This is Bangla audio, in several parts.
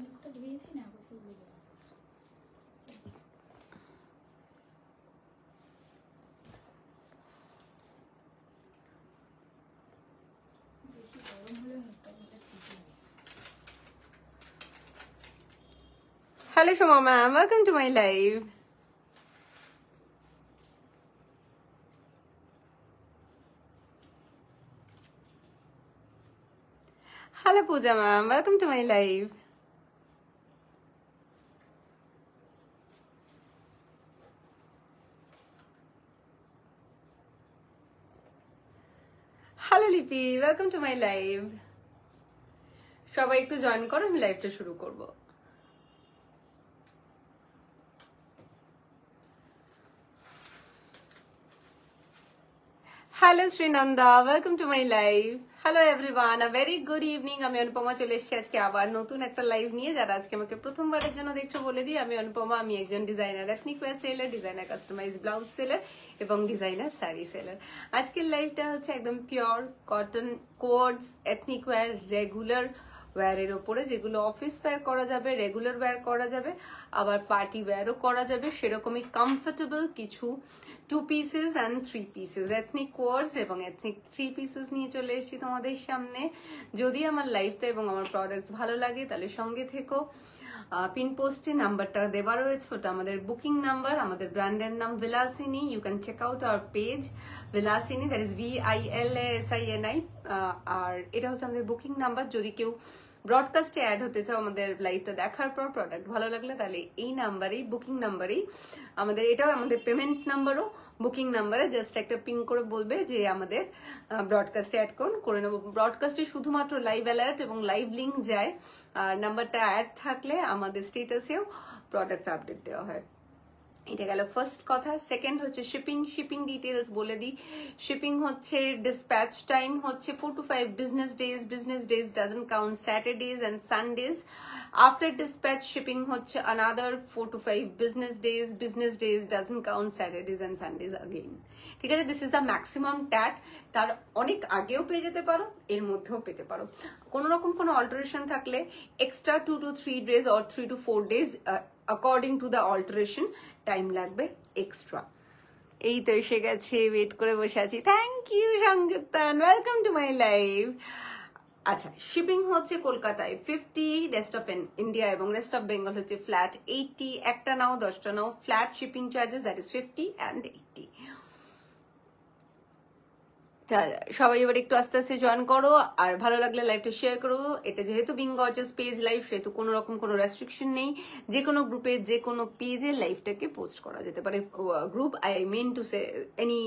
মুখটা ধুয়েছি না, কোথাও বুঝে বেশি গরম হলে মুখটা ধুলে ঠিক হবে। Hello Shoma ma'am, welcome to my live. Hello Pooja ma'am, welcome to my live. Hello Lipi, welcome to my live. সবাই একটু জয়েন করো, আমি লাইভটা শুরু করব। Hello Srinanda, welcome to my live. Hello everyone, a very good evening. আমি অনুপমা চলে এসেছি আজকে আবার নতুন একটা লাইভ নিয়ে। যারা আজকে আমাকে প্রথমবারের জন্য দেখছো বলে দিই, আমি অনুপমা, আমি একজন designer ethnic wear seller, designer customize blouse seller এবং ডিজাইনার শাড়ি সেলার। আজকের লাইভটা হচ্ছে একদম pure cotton coords ethnic wear regular ওয়্যারের ওপরে, যেগুলো অফিস ওয়্যার করা যাবে, রেগুলার ওয়্যার করা যাবে, আবার পার্টি ওয়্যারও করা যাবে। সেরকমই কমফোর্টেবল কিছু 2 pieces and 3 pieces ethnic quartz এবং এথনিক 3 পিসেস নিয়ে চলে এসেছি তোমাদের সামনে। যদি আমার লাইফটা এবং আমার প্রোডাক্টস ভালো লাগে তাহলে সঙ্গে থেকো। পিন পোস্টে নাম্বারটা দেওয়া রয়েছে, ওটা আমাদের বুকিং নাম্বার। আমাদের ব্র্যান্ডের নাম Vilasini. You can check out our page Vilasini, that is VILASINI। আর এটা হচ্ছে আমাদের বুকিং নাম্বার। যদি কেউ ব্রডকাস্টে অ্যাড হতে চাও আমাদের লাইভটা দেখার পর, প্রোডাক্ট ভালো লাগলে, তাহলে এই নাম্বারেই, বুকিং নাম্বারেই আমাদের, এটাও আমাদের পেমেন্ট নাম্বারও, বুকিং নাম্বারে জাস্ট একটা পিং করে বলবে যে আমাদের ব্রডকাস্টে অ্যাড করে নেবো। ব্রডকাস্টে শুধুমাত্র লাইভ অ্যালার্ট এবং লাইভ লিঙ্ক যায়, আর নাম্বারটা অ্যাড থাকলে আমাদের স্টেটাসেও প্রোডাক্ট আপডেট দেওয়া হয়। এটা গেল ফার্স্ট কথা। সেকেন্ড হচ্ছে শিপিং ডিটেলস বলে দিই। শিপিং হচ্ছে, ডিসপ্যাচ টাইম হচ্ছে 4 to 5 business days. Business days doesn't count Saturdays and Sundays. After dispatch, shipping হচ্ছে another 4 to 5 business days. Business days doesn't count Saturdays and Sundays again. ঠিক আছে, দিস ইজ দ্য ম্যাক্সিমাম ট্যাট। তার অনেক আগেও পেয়ে যেতে পারো, এর মধ্যেও পেতে পারো। কোনো রকম কোনো অল্টারেশন থাকলে extra 2 to 3 days or 3 to 4 days according to the alteration time লাগবে এক্সট্রা। এই তো এসে গেছে, ওয়েট করে বসে আছি। Thank you Sanyuktan, welcome to my live. আচ্ছা, শিপিং হচ্ছে কলকাতায় 50, রেস্ট অফ ইন্ডিয়া এবং রেস্ট অফ বেঙ্গল হচ্ছে ফ্ল্যাট 80। একটা নাও 10টা নাও, flat shipping charges that is 50 and 80। সবাই এবার একটু আস্তে আস্তে জয়েন করো, আর ভালো লাগলে লাইভটা শেয়ার করো। এটা যেহেতু বিং গর্জাস পেজ লাইভ, সেহেতু কোনো রকম কোনো রেস্ট্রিকশন নেই। যে কোনো গ্রুপে, যে কোনো পেজে লাইভটাকে পোস্ট করা যেতে পারে। Group, I mean to say any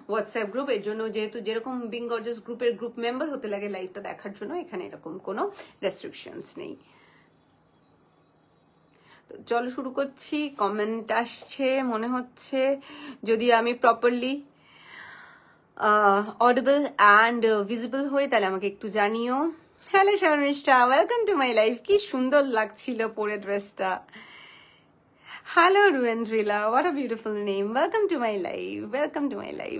WhatsApp group. এর জন্য যেহেতু যেরকম বিং গর্জাস গ্রুপের গ্রুপ মেম্বার হতে লাগে লাইভটা দেখার জন্য, এখানে এরকম কোনো রেস্ট্রিকশনস নেই। চলো শুরু করছি। কমেন্ট আসছে মনে হচ্ছে, যদি আমি প্রপারলি অডিবল অ্যান্ড ভিজিবল হয়ে তাহলে আমাকে একটু জানিও। Hello Sharmishtha, welcome to my life. কি সুন্দর লাগছিল পরে ড্রেসটা। Hello Ruendrila, what a beautiful name. Welcome to my live, welcome to my live.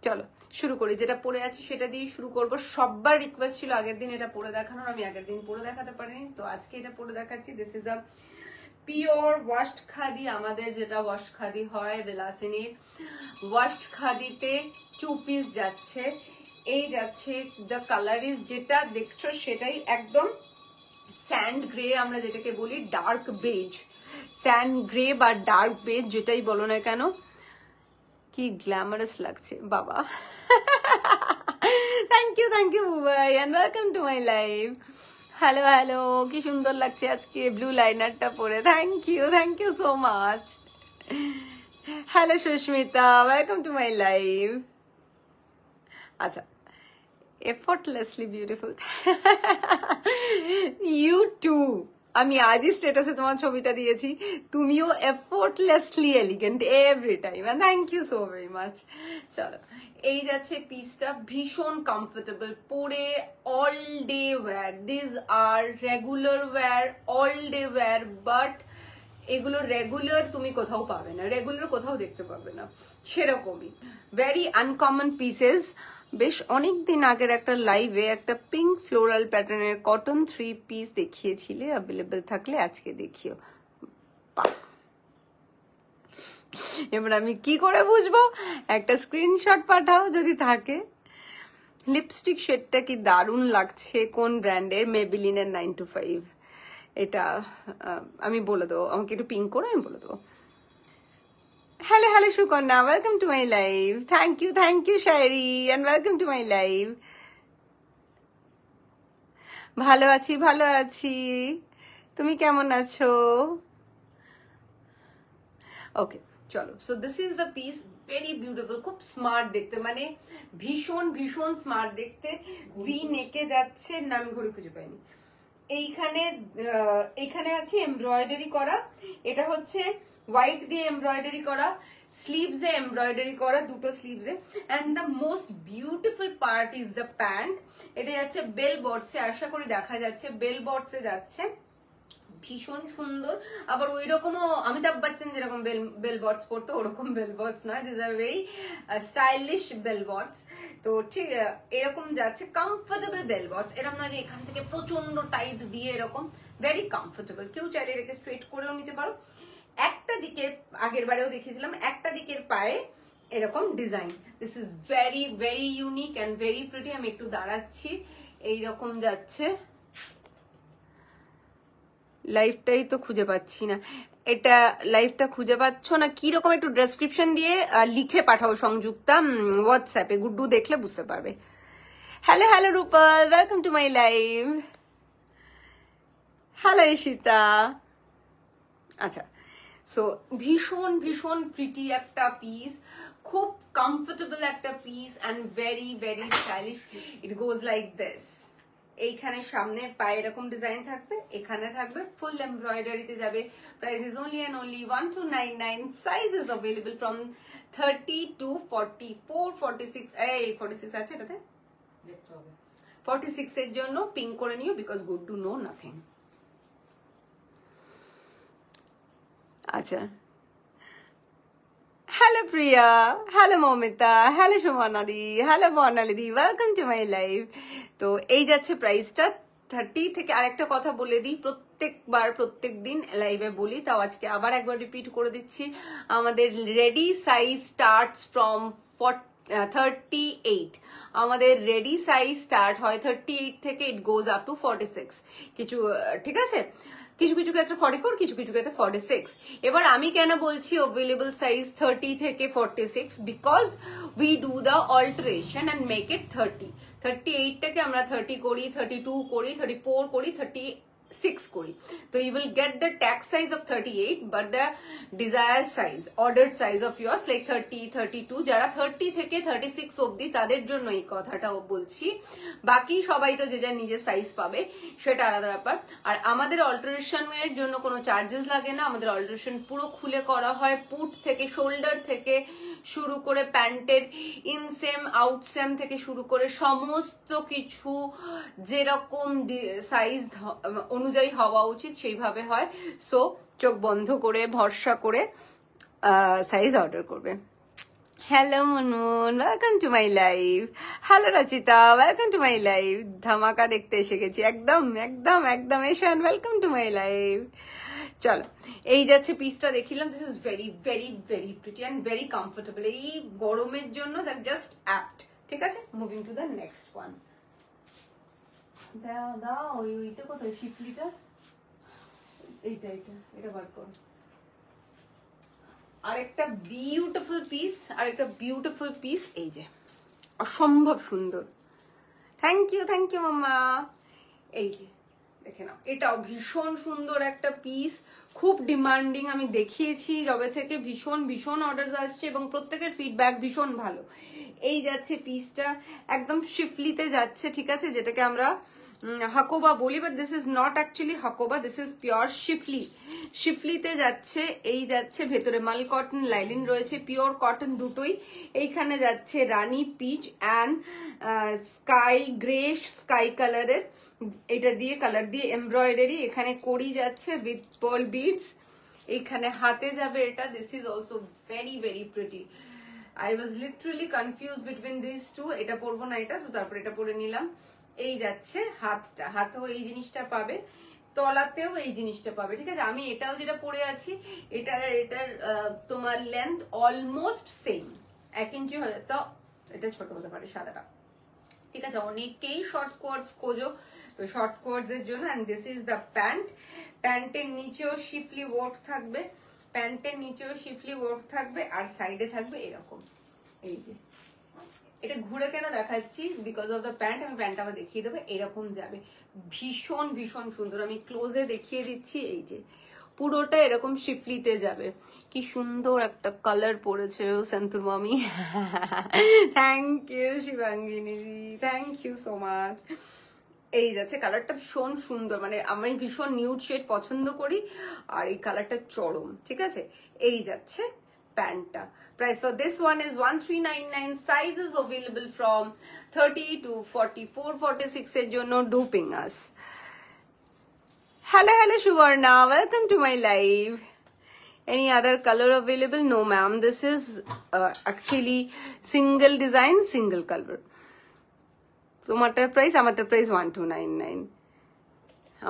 চলো শুরু করি। যেটা পরে আছি সেটা দিয়ে শুরু করবো। সবার রিকোয়েস্ট ছিল আগের দিন এটা পরে দেখানোর, আমি আগের দিন পরে দেখাতে পারিনি, তো আজকে এটা পরে দেখাচ্ছি। This is a pure washed khadi. আমাদের যেটা ওয়াশ খাদি হয় বিলাসিনীর, ওয়াশড খাদিতে 2 পিস যাচ্ছে। এই যাচ্ছে, দ্য কালার ইজ, যেটা দেখছো সেটাই একদম স্যান্ড গ্রে, আমরা যেটাকে বলি ডার্ক বেজ, স্যান্ড গ্রে বা ডার্ক বেজ যেটাই বলো না কেন। কি গ্ল্যামারাস লাগছে বাবা। থ্যাংক ইউ ভাই, and welcome to my live. Hello hello, কি সুন্দর লাগছে আজকে ব্লু লাইনারটা পরে। Thank you so much. Hello Susmita, welcome to my live. আচ্ছা, এফর্টলেসলি বিউটিফুল। ইউ টু, আমি আজই স্ট্যাটাসে তোমার ছবিটা দিয়েছি, তুমিও effortlessly elegant every time, thank you so very much. চলো, এই যাচ্ছে পিসটা, ভীষণ কমফোর্টেবল পরে, all day wear. This are regular wear, all day wear, but এগুলো রেগুলার তুমি কোথাও পাবে না, রেগুলার কোথাও দেখতে পাবে না, সেরকমই ভেরি আনকমন পিসেস। বেশ অনেকদিন আগের একটা লাইভে একটা পিঙ্ক ফ্লোরাল প্যাটার্নের কটন 3 পিস দেখিয়েছিলে, অ্যাভেলেবেল থাকলে আজকে দেখিও। এবার আমি কি করে বুঝবো? একটা স্ক্রিনশট পাঠাও যদি থাকে। লিপস্টিক শেডটা কি দারুণ লাগছে, কোন ব্র্যান্ডের? মেবিলিনের 925। এটা আমি বলে দেবো, আমাকে একটু পিঙ্ক করে আমি বলে দেবো। Hello hello Sukanya, welcome to my live. Thank you Shairi, and welcome to my live. ভালো আছি, তুমি কেমন আছো? ওকে চলো, so this is the piece, very beautiful, খুব স্মার্ট দেখতে, মানে ভীষণ ভীষণ স্মার্ট দেখতে। ভি নেকে যাচ্ছে না, আমি ঘড়ি খুঁজে পাইনি। এইখানে আছে এমব্রয়ডারি করা, এটা হচ্ছে হোয়াইট দিয়ে এমব্রয়ডারি করা, স্লিভসে এমব্রয়ডারি করা, দুটো স্লিভসে। And the most beautiful part is the pant. এটা যাচ্ছে বেল বটসে, আশা করি দেখা যাচ্ছে, বেল বটসে যাচ্ছে, ভীষণ সুন্দর। আবার ওই রকমও অমিতাভ বচ্চন যেরকম বেল বটস পরতো ওরকম বেল বটস নয়, this are very stylish bell bottoms. তো ঠিক এরকম যাচ্ছে, কমফোর্টেবল বেল বটস, এরকম নয় যে এখান থেকে প্রচন্ড টাইট দিয়ে, এরকম ভেরি কমফোর্টেবল। কেউ চাইলে এটাকে স্ট্রেট করেও নিতে পারো। একটা দিকের, আগের বারেও দেখিয়েছিলাম, একটা দিকের পায়ে এরকম design. This is very very unique and very pretty. আমি একটু দাঁড়াচ্ছি, এইরকম যাচ্ছে। লাইভটাই তো খুঁজে পাচ্ছি না, এটা লাইভটা খুঁজে পাচ্ছ না কিরকম? একটু ডেসক্রিপশন দিয়ে লিখে পাঠাও সংযুক্তা হোয়াটসঅ্যাপে, গুড্ডু দেখলে বুঝতে পারবে। Hello hello Rupal, welcome to my live. Hello Ishita. আচ্ছা, সো ভীষণ ভীষণ প্রিটি একটা পিস, খুব কমফোর্টেবল একটা piece and very very stylish. It goes like this. এইখানে সামনের পায়ে এরকম ডিজাইন থাকবে, এখানে থাকবে ফুল এমব্রয়ডারিতে যাবে। Price is only and only 1299। Size is available from 30 to 44, 46। এই 46 আছে এটাতে, 46 এর জন্য পিঙ্ক করে নিও, because good to know nothing. আচ্ছা, hello Priya, hello Mamita, hello সুমনাদি, হ্যালো বর্ণালিদি, ওয়েলকাম টু মাই লাইভ। তো এই যাচ্ছে প্রাইসটা 30 থেকে। আরেকটা কথা বলে দিই, প্রত্যেকবার প্রত্যেক দিন লাইভে বলি, তাও আজকে আবার একবার রিপিট করে দিচ্ছি, আমাদের রেডি সাইজ স্টার্টস ফ্রম 38। আমাদের রেডি সাইজ স্টার্ট হয় 38 থেকে, ইট গোজ আপ টু 46 কিছু, ঠিক আছে? কিছু কিছু ক্ষেত্রে 44, কিছু কিছু ক্ষেত্রে 46। এবার আমি কেন বলছি অ্যাভেলেবল সাইজ 30 থেকে 46? Because we do the alteration and make it 30। 38টাকে আমরা 30 করি, 32 করি, 34 করি, 36 করি। তো you will get the tag size of 38 but the desired size, ordered size of yours like 30, 32। যারা 30 থেকে 36 অবধি তাদের জন্য এই কথাটাও বলছি, বাকি সবাই তো যে যার নিজের সাইজ পাবে, সেটা আলাদা ব্যাপার। আর আমাদের অল্টারেশনের জন্য কোনো চার্জেস লাগে না, আমাদের অল্টারেশন পুরো খুলে করা হয়, পুট থেকে, শোল্ডার থেকে শুরু করে প্যান্টের ইনসেম আউটসেম থেকে শুরু করে সমস্ত কিছু যেরকম সাইজ অনুযায়ী হওয়া উচিত সেইভাবে হয়। সো চোখ বন্ধ করে ভরসা করে সাইজ অর্ডার করবে। Hello Munmun, welcome to my live. Hello Rachita, welcome to my live. ধামাকা দেখতে এসে গেছি, একদম একদম একদম Eshan, welcome to my live. চলো, এই যাচ্ছে পিসটা দেখিলাম। This is very very very pretty and very comfortable, এই গরমের জন্য জাস্ট অ্যাপ্ট। ঠিক আছে, moving to the next one. দাও ওইটা কোথায়, শিফলিটা, এইটা এইটা এটা বার কর। আরেকটা বিউটিফুল পিস, এই যে অসম্ভব সুন্দর। থ্যাংক ইউ মাম্মা। এই যে দেখে নাও, এটাও ভীষণ সুন্দর একটা পিস, খুব ডিমান্ডিং। আমি দেখিয়েছি যবে থেকে, ভীষণ ভীষণ অর্ডার আসছে এবং প্রত্যেকের ফিডব্যাক ভীষণ ভালো। এই যাচ্ছে পিসটা, একদম শিফলিতে যাচ্ছে, ঠিক আছে, যেটাকে আমরা হাকোবা বলি, but this is not actually Hakoba, this is pure schiffli. শিফলিতে যাচ্ছে, এই যাচ্ছে ভেতরে মাল কটন, লাইলিন রয়েছে, পিওর কটন দুটোই। এইখানে যাচ্ছে rani peach and sky grey, sky কালারের, এটা দিয়ে কালার দিয়ে এমব্রয়ডারি, এখানে কড়ি যাচ্ছে উইথ পার্ল বিডস। এইখানে হাতে যাবে এটা, this is also very very pretty. I was literally confuse between this two, এটা পরবো না এটা, তো তারপর এটা পরে নিলাম। এই যাচ্ছে হাতটা, হাতেও এই জিনিসটা পাবে, তলাতেও এই জিনিসটা পাবে, ঠিক আছে। আমি এটাও যেটা পরে আছি, এটার তোমার লেন্থ অলমোস্ট সেম, 1 ইঞ্চি হয়ে, তো এটা ছোট হতে পারে সাদাটা, ঠিক আছে। অনেকেই শর্ট কোয়ার্টস খোঁজো, তো শর্ট কোয়ার্টস এর জন্য। And this is the pant. প্যান্টের নিচেও শিফলি ওয়ার্ক থাকবে, প্যান্টের নিচেও শিফলি ওয়ার্ক থাকবে, আর সাইডে থাকবে এরকম। এই যে এটা ঘুরে কেন দেখাচ্ছি, বিকজ অফ দ্য প্যান্ট। আমি প্যান্ট আবার দেখিয়ে দেবো, এরকম যাবে, ভীষণ ভীষণ সুন্দর। আমি ক্লোজে দেখিয়ে দিচ্ছি, এই যে পুরোটা এরকম শিফলিতে যাবে। কি সুন্দর একটা কালার পড়েছে সন্তুর মামি। Thank you Shivangini, thank you so much. এই যাচ্ছে কালারটা ভীষণ সুন্দর, মানে আমি ভীষণ নিউড শেড পছন্দ করি, আর এই কালারটা চরম, ঠিক আছে। এই যাচ্ছে প্যান্টটা। Price for this one is 1399. Sizes available from 30 to 44, 46 এর জন্য duping us. Hello, hello Suvarna, welcome to my live. Any other color available? No ma'am, this is actually single design, single color. তোমারটার প্রাইস, আমারটার প্রাইস 1299,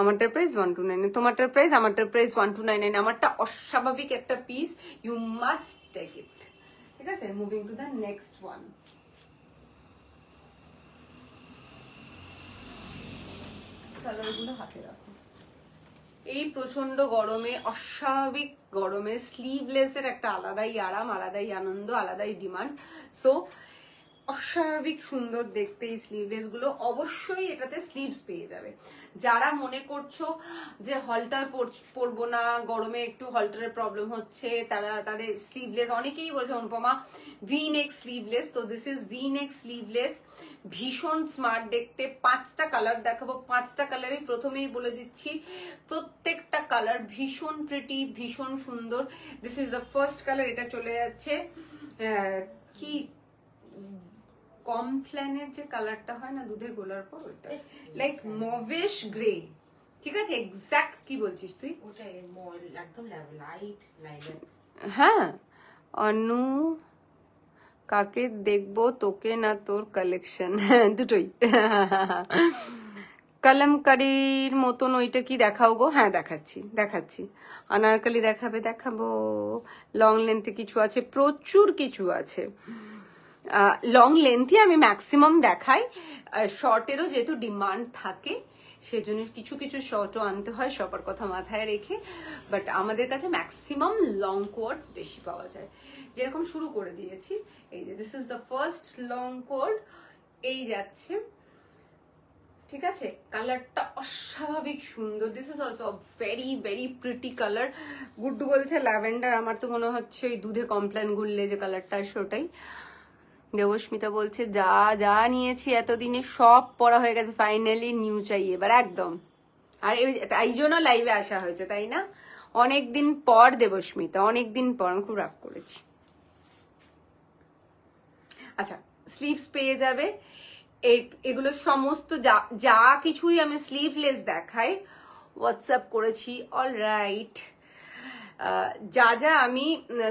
আমারটার প্রাইস 1299, তোমারটার প্রাইস, আমারটার প্রাইস 1299। আমারটা অস্বাভাবিক একটা piece, you must take it, ঠিক আছে। Moving to the next one. কালারগুলো হাতে রাখো। এই প্রচন্ড গরমে, অস্বাভাবিক গরমে স্লিভলেসের একটা আলাদাই আরাম, আলাদাই আনন্দ, আলাদাই ডিমান্ড। সো অস্বাভাবিক সুন্দর দেখতে এই স্লিভলেস গুলো। অবশ্যই এটাতে স্লিভস পেয়ে যাবে। যারা মনে করছো যে হলটার পরবো না, গরমে একটু হলটারের প্রবলেম হচ্ছে, তাদের স্লিভলেস, অনেকেই বলেছে অনুপমা ভি নেক স্লিভলেস, তো this is V neck sleeveless, ভীষণ স্মার্ট দেখতে। 5টা কালার দেখাবো, 5টা কালারই প্রথমেই বলে দিচ্ছি, প্রত্যেকটা কালার ভীষণ প্রিটি, ভীষণ সুন্দর। This is the first colour, এটা চলে যাচ্ছে কি কমপ্ল্যানের যে কালারটা হয় না দুধে গোলার পর, ওইটা লাইক মভিশ গ্রে, ঠিক আছে। এক্স্যাক্ট কি বলছিস তুই? ওটা একদম লাইট লাইট। হ্যাঁ, অনু কাকে দেখবো, তোকে না তোর কালেকশন? হ্যাঁ দুটোই। কলমকারীর মতন ওইটা কি দেখাও গো? হ্যাঁ দেখাচ্ছি, দেখাচ্ছি। অনারকলি দেখাবে, দেখাবো। লং লেন্থে কিছু আছে, প্রচুর কিছু আছে। লং লেন্থই আমি ম্যাক্সিমাম দেখাই, শর্টেরও যেহেতু ডিমান্ড থাকে সেজন্য কিছু কিছু শর্টও আনতে হয়, সবার কথা মাথায় রেখে। বাট আমাদের কাছে ম্যাক্সিমাম লং কোয়ার্টস বেশি পাওয়া যায়। যেরকম শুরু করে দিয়েছি, এই যে this is the first long quart, এই যাচ্ছে, ঠিক আছে। কালারটা অস্বাভাবিক সুন্দর। This is also very very pretty colour. Guddu বলছে ল্যাভেন্ডার, আমার তো মনে হচ্ছে ওই দুধে কমপ্লেন গুললে যে কালারটা আসে ওটাই। দেবস্মিতা বলছে যা যা নিয়েছি এতদিনে সব পড়া হয়ে গেছে, ফাইনালি নিউ চাই এবার একদম। আর এই জন্য লাইভে আসা হয়েছে, তাই না? অনেকদিন পর দেবস্মিতা, অনেকদিন পর, আমি খুব রাগ করেছি। আচ্ছা, স্লিভস পেয়ে যাবে। এগুলো সমস্ত যা কিছুই আমি স্লিভলেস দেখাই, হোয়াটসঅ্যাপ করেছি, অলরাইট। যা যা আমি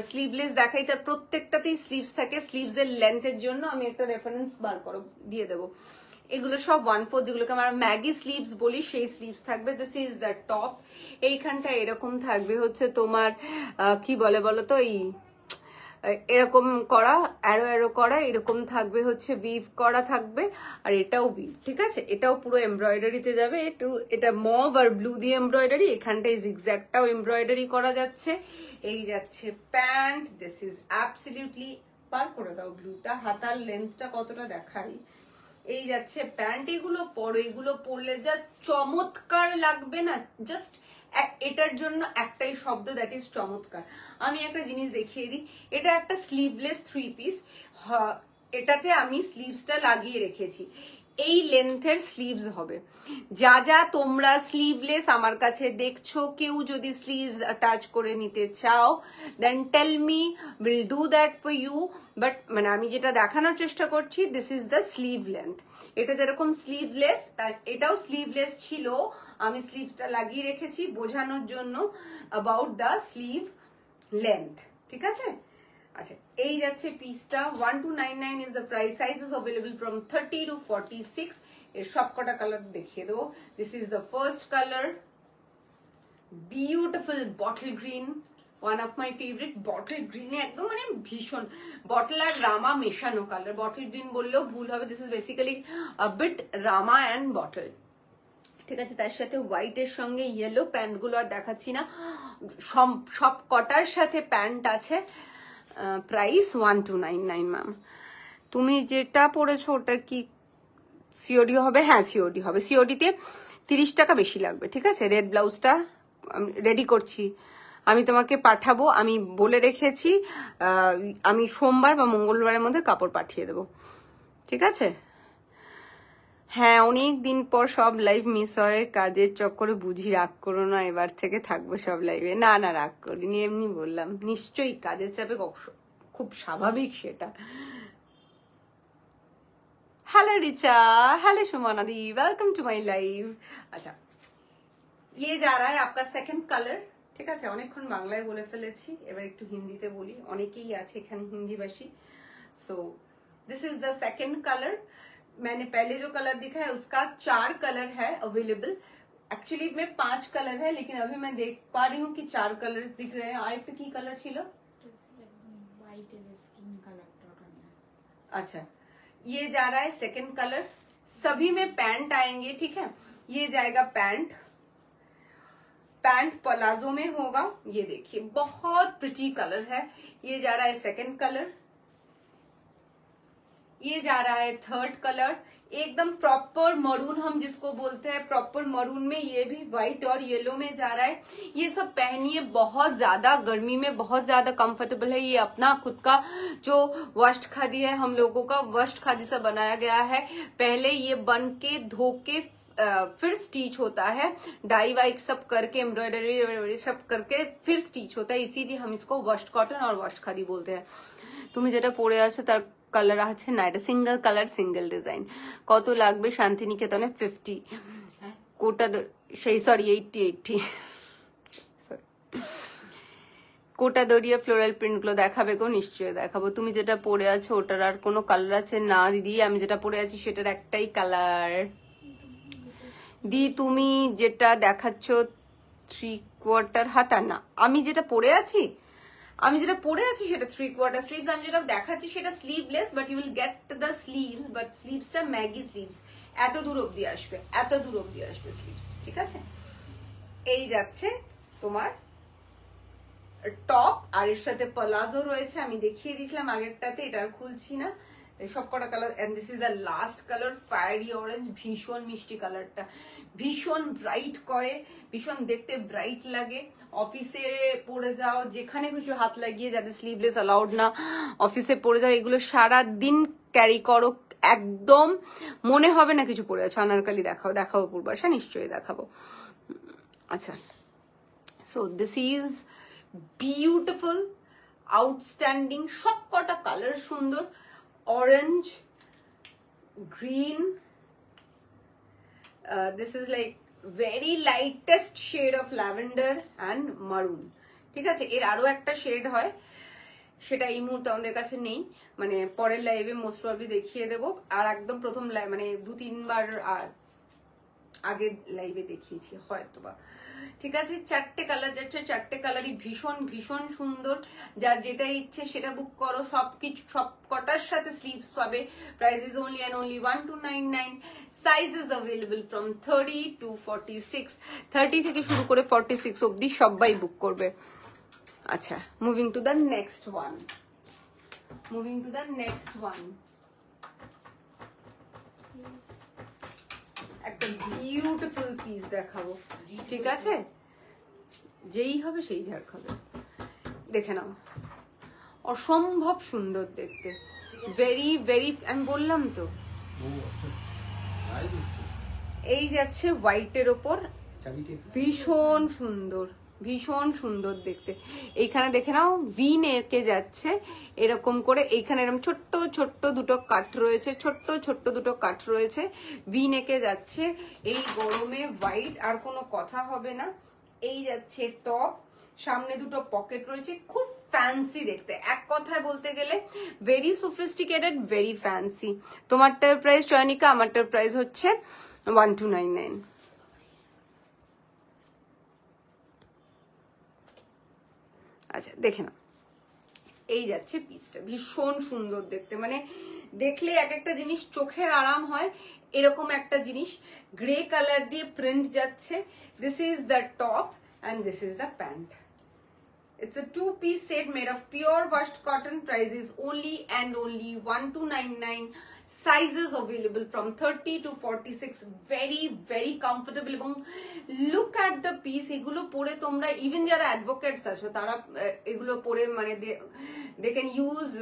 স্লিভলেস দেখাই তার প্রত্যেকটাতেই স্লিভস থাকে। স্লিভস এর লেন্থের জন্য আমি একটা রেফারেন্স বার করো দিয়ে দেবো। এগুলো সব 1/4, যেগুলোকে আমরা ম্যাগি স্লিভস বলি, সেই স্লিভস থাকবে। This is the top. এইখানটা এরকম থাকবে হচ্ছে তোমার কি বলে বলো তো, এই এরকম করা, অ্যারো অ্যারো করা, এরকম থাকবে হচ্ছে উইভ করা থাকবে। আর এটাও উইভ, ঠিক আছে। এটাও পুরো এমব্রয়ডারিতে যাবে। এটা মভ আর ব্লু দিয়ে এমব্রয়ডারি, এখানটায় জিগজ্যাগটাও এমব্রয়ডারি করা যাচ্ছে। এই যাচ্ছে প্যান্ট। দিস ইজ অ্যাবসলিউটলি, পার করে দাও ব্লুটা, হাতার লেন্থটা কতটা দেখাই। এই যাচ্ছে প্যান্ট। এগুলো পরো, এগুলো পরলে যা চমৎকার লাগবে না, জাস্ট এটার জন্য একটাই শব্দ, দ্যাট ইজ চমৎকার। আমি একটা জিনিস দেখিয়ে দিই, এটা একটা স্লিভলেস 3 পিস, এটাতে আমি স্লিভসটা লাগিয়ে রেখেছি। এই লেন্থের স্লিভস হবে। যা যা তোমরা স্লিভলেস আমার কাছে দেখছো, কেউ যদি স্লিভস অ্যাটাচ করে নিতে চাও, then tell me, will do that for you. But মানে আমি যেটা দেখানোর চেষ্টা করছি, this is the sleeve length. এটা যেরকম স্লিভলেস, এটাও স্লিভলেস ছিল, আমি স্লিভসটা লাগিয়ে রেখেছি বোঝানোর জন্য অ্যাবাউট দ্য স্লিভ লেন্থ, ঠিক আছে? আচ্ছা, এই যাচ্ছে পিসটা 1299 is the price. Sizes available from 30 to 46। এর সবকটা কালার দেখিয়ে দেবো। This is the first colour, beautiful bottle green, one of my favourite. Bottle গ্রিনে একদম মানে ভীষণ বটল আর রামা মেশানো কালার, বটল গ্রিন বললেও ভুল হবে। দিস ইজ বেসিক্যালি বিট রামা অ্যান্ড বটল, ঠিক আছে? তার সাথে হোয়াইটের সঙ্গে ইয়েলো, প্যান্টগুলো আর দেখাচ্ছি না, সব কটার সাথে প্যান্ট আছে। Price 1299 ma'am. তুমি যেটা পড়েছো ওটা কি সিওডি হবে? হ্যাঁ সিওডি হবে। সিওডিতে 30 টাকা বেশি লাগবে, ঠিক আছে? রেড ব্লাউজটা রেডি করছি, আমি তোমাকে পাঠাবো। আমি বলে রেখেছি আমি সোমবার বা মঙ্গলবারের মধ্যে কাপড় পাঠিয়ে দেবো, ঠিক আছে? হ্যাঁ, অনেক দিন পর সব লাইভ মিস হয়, কাজের চক্করে বুঝি, রাগ করো না, এবার থেকে থাকবো সব লাইভে। না না, রাগ করিনি, এমনি বললাম। নিশ্চয়ই কাজের চাপে খুব স্বাভাবিক সেটা। Hello Richa, hello Sumana di, welcome to my live. अच्छा, ये जा रहा है आपका सेकंड कलर, ঠিক আছে? অনেকক্ষণ বাংলায় বলে ফেলেছি, এবার একটু হিন্দিতে বলি, অনেকেই আছে এখানে হিন্দিভাষী। So this is the second colour. मैंने पहले जो कलर दिखाया उसका 4 कलर है अवेलेबल। एक्चुअली में 5 कलर है, लेकिन अभी मैं देख पा रही हूँ कि 4 कलर दिख रहे हैं। आरेकटा की कलर छिलो? व्हाइट এর স্কিন কালারটা ওটা না। अच्छा, ये जा रहा है सेकंड कलर। सभी में पैंट आएंगे, ठीक है? ये जाएगा पैंट, पैंट पलाजो में होगा। ये देखिए बहुत प्रिटी कलर है। ये जा रहा है सेकंड कलर, ये जा रहा है थर्ड कलर, एकदम प्रॉपर मरून हम जिसको बोलते हैं, प्रॉपर मरून में। ये भी व्हाइट और येलो में जा रहा है। ये सब पहनिए, बहुत ज्यादा गर्मी में बहुत ज्यादा कंफर्टेबल है। ये अपना खुद का जो वस्त्र खादी है, हम लोगों का वस्त्र खादी से बनाया गया है। पहले ये बन के धो के फिर स्टिच होता है, डाई वाई सब करके, एम्ब्रॉयडरी सब करके फिर स्टिच होता है, इसीलिए हम इसको वस्त्र कॉटन और वस्त्र खादी बोलते हैं। তুমি যেটা পরে আছো তার কালার আছে না, এটা সিঙ্গেল কালার সিঙ্গেল ডিজাইন। কত লাগবে শান্তিনিকেতনে? 50 কোটা সেই সরি 80 সরি কোটা দড়িয়া ফ্লোরাল প্রিন্ট গুলো দেখাবে গো? নিশ্চয়ই দেখাবো। তুমি যেটা পরে আছো ওটার আর কোনো কালার আছে না দিদি? আমি যেটা পরে আছি সেটার একটাই কালার। দি তুমি যেটা দেখাচ্ছ 3/4 হাতা না, আমি যেটা পরে আছি সেটা 3/4 স্লিভস। আমি যেটা দেখাচ্ছি সেটা sleeveless, but you will get the sleeves, but স্লিভসটা ম্যাগি স্লিভস, এত দূর অব্দি আসবে, এত দূর অব্দি আসবে স্লিভস, ঠিক আছে? এই যাচ্ছে তোমার টপ, আর এর সাথে প্লাজো রয়েছে। আমি দেখিয়ে দিয়েছিলাম আগেরটাতে, এটা আর খুলছি না। সব কটা colour, and this is the last colour, fiery orange. ভীষণ মিষ্টি কালারটা, ভীষণ ব্রাইট করে, ভীষণ দেখতে ব্রাইট লাগে। অফিসে পরে যাও, যেখানে খুশি হাত লাগিয়ে, যাদের স্লিভলেস অ্যালাউড না, অফিসে পরে যাও, এগুলো সারা দিন ক্যারি করো, একদম মনে হবে না কিছু পরে আছো। আনারকালি দেখাবো পূর্বাশা, নিশ্চয়ই দেখাবো। আচ্ছা, so this is beautiful, outstanding, সব কটা কালার সুন্দর। orange, green, this is like very lightest shade of lavender and maroon, ঠিক আছে? এর আরো একটা শেড হয়, সেটা এই মুহূর্তে আমাদের কাছে নেই, মানে পরের লাইভে মোস্ট প্রবাবলি দেখিয়ে দেবো। আর একদম প্রথম মানে 2-3 বার আগের লাইভে দেখিয়েছি হয়তোবা, ঠিক আছে? 4টে কালার যাচ্ছে, 4টে কালারই ভীষণ ভীষণ সুন্দর। যার যেটা ইচ্ছে সেটা বুক করো, সবকিছু সব কটার সাথে স্লিভস পাবে। Price is only and only 1299। Size is available from 30 to 46, 30 থেকে শুরু করে 46 অবধি সবাই বুক করবে। আচ্ছা, moving to the next one, একটা বিউটিফুল পিস দেখাবো, ঠিক আছে? যেই হবে সেই ঝাড় খাবে। দেখে নাও, অসম্ভব সুন্দর দেখতে, ভেরি ভেরি, আমি বললাম তো। এই যাচ্ছে হোয়াইটের ওপর, ভীষণ সুন্দর, ভীষণ সুন্দর দেখতে। এইখানে দেখে নাও ভি নেকে যাচ্ছে এরকম করে, এইখানে এরকম ছোট্ট ছোট্ট দুটো কাট রয়েছে, ছোট্ট ছোট্ট দুটো কাট রয়েছে, ভি নেকে যাচ্ছে। এই গরমে হোয়াইট আর কোনো কথা হবে না। এই যাচ্ছে টপ, সামনে দুটো পকেট রয়েছে, খুব ফ্যান্সি দেখতে। এক কথায় বলতে গেলে ভেরি সোফিস্টিকেটেড, ভেরি ফ্যান্সি। তোমারটার প্রাইস চয়নিকা, আমারটার প্রাইস হচ্ছে 1299। আচ্ছা দেখে না, এই যাচ্ছে পিসটা, ভীষণ সুন্দর দেখতে, মানে দেখলে এক একটা জিনিস চোখের আরাম হয়, এরকম একটা জিনিস। গ্রে কালার দিয়ে প্রিন্ট যাচ্ছে। This is the top and this is the pant. It's a two-piece set made of pure washed cotton. Price is only and only 1299. Sizes available from 30 to 46. Very very comfortable. এবং look at the piece. এগুলো পরে তোমরা even যারা advocates আছো তারা এগুলো পরে মানে they can use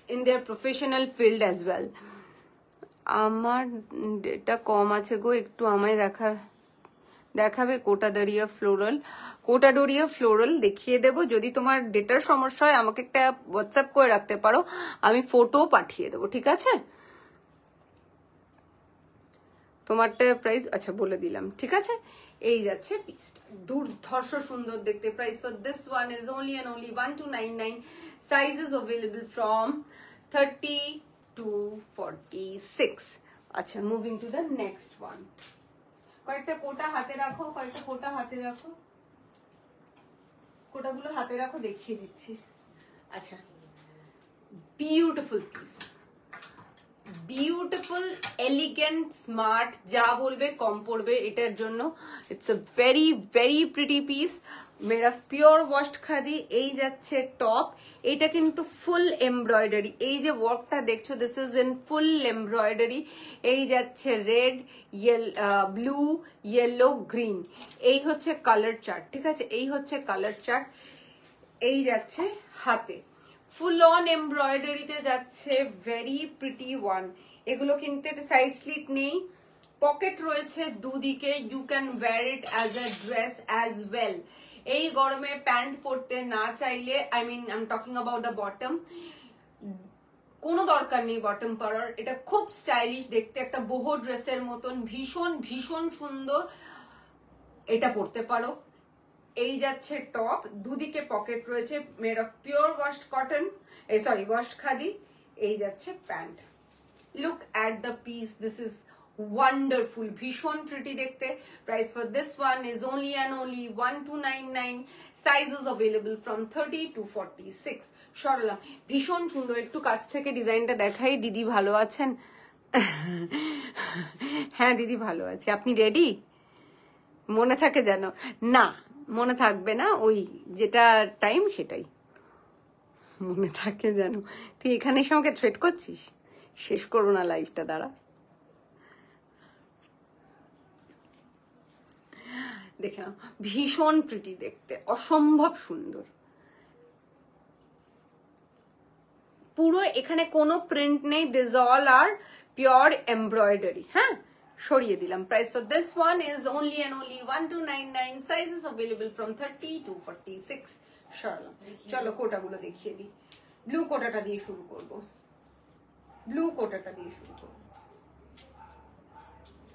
in their professional field as well. আমার এটা কম আছে গো, একটু আমায় দেখাবে কোটাডোরিয়া ফ্লোরাল। কোটাডোরিয়া ফ্লোরাল দেখিয়ে দেবো। যদি তোমার ডেটার সমস্যা হয় আমাকে একটা হোয়াটসঅ্যাপ করে রাখতে পারো, আমি ফটো পাঠিয়ে দেবো, ঠিক আছে? তোমারটা প্রাইস আচ্ছা বলে দিলাম, ঠিক আছে? এই যাচ্ছে পিসটা, দুর্ধর্ষ সুন্দর দেখতে। Price for this one is only and only 1299. Sizes available from 30 to 46. আচ্ছা, moving to the next one. কয়েকটা কোটা হাতে রাখো, কয়েকটা কোটা হাতে রাখো, কোটাগুলো হাতে রাখো, দেখিয়ে দিচ্ছি। আচ্ছা, beautiful piece, beautiful, elegant, smart, যা বলবে কম পড়বে এটার জন্য। It's a very very pretty piece made of pure washed khadi. এই যাচ্ছে টপ, এটা কিন্তু ফুল এমব্রয়ডারি। এই যে ওয়ার্কটা দেখছো, this is in full embroidery. এই যাচ্ছে রেড, ব্লু, ইয়েলো, গ্রিন। এই হচ্ছে কালার চার্ট, ঠিক আছে? এই হচ্ছে কালার চার্ট। এই যাচ্ছে হাতে, ফুল অন এমব্রয়ডারিতে যাচ্ছে, ভেরি প্রিটি ওয়ান। এগুলো কিন্তু সাইড স্লিট নেই, পকেট রয়েছে দুদিকে। You can wear it as a dress as well. এই গরমে প্যান্ট পরতে না চাইলে, I mean I am talking about the bottom, কোনো দরকার নেই বটম পরার। এটা খুব স্টাইলিশ দেখতে, একটা বহু ড্রেসের মতন, ভীষণ ভীষণ সুন্দর। এটা পরতে পারো। এই যাচ্ছে টপ, দুদিকে পকেট রয়েছে, made of pure washed cotton, sorry washed khadi. এই যাচ্ছে pant. Look at the piece, this is wonderful, ভীষণ প্রিটি দেখতে। Price for this one is only and only 1299. Sizes available from 30 to 46. সরলাম, ভীষণ সুন্দর। একটু কাছ থেকে ডিজাইনটা দেখাই। দিদি ভালো আছেন? হ্যাঁ দিদি ভালো আছে। আপনি রেডি? মনে থাকে যেন না, মনে থাকবে না, ওই যেটা টাইম সেটাই মনে থাকে যেন। তুই এখানে এসে আমাকে থ্রেট করছিস? শেষ করবো না লাইফটা, দাঁড়া। দেখে নাও, ভীষণ প্রিটি দেখতে, অসম্ভব সুন্দর। পুরো এখানে কোনো প্রিন্ট নেই, this all are pure embroidery. হ্যাঁ, সরিয়ে দিলাম। Price for this one is only and only 1299. Sizes available from 30 to 46. সরলাম, চলো কোটাগুলো দেখিয়ে দিই। ব্লু কোটাটা দিয়ে শুরু করব, ব্লু কোটাটা দিয়ে শুরু করব,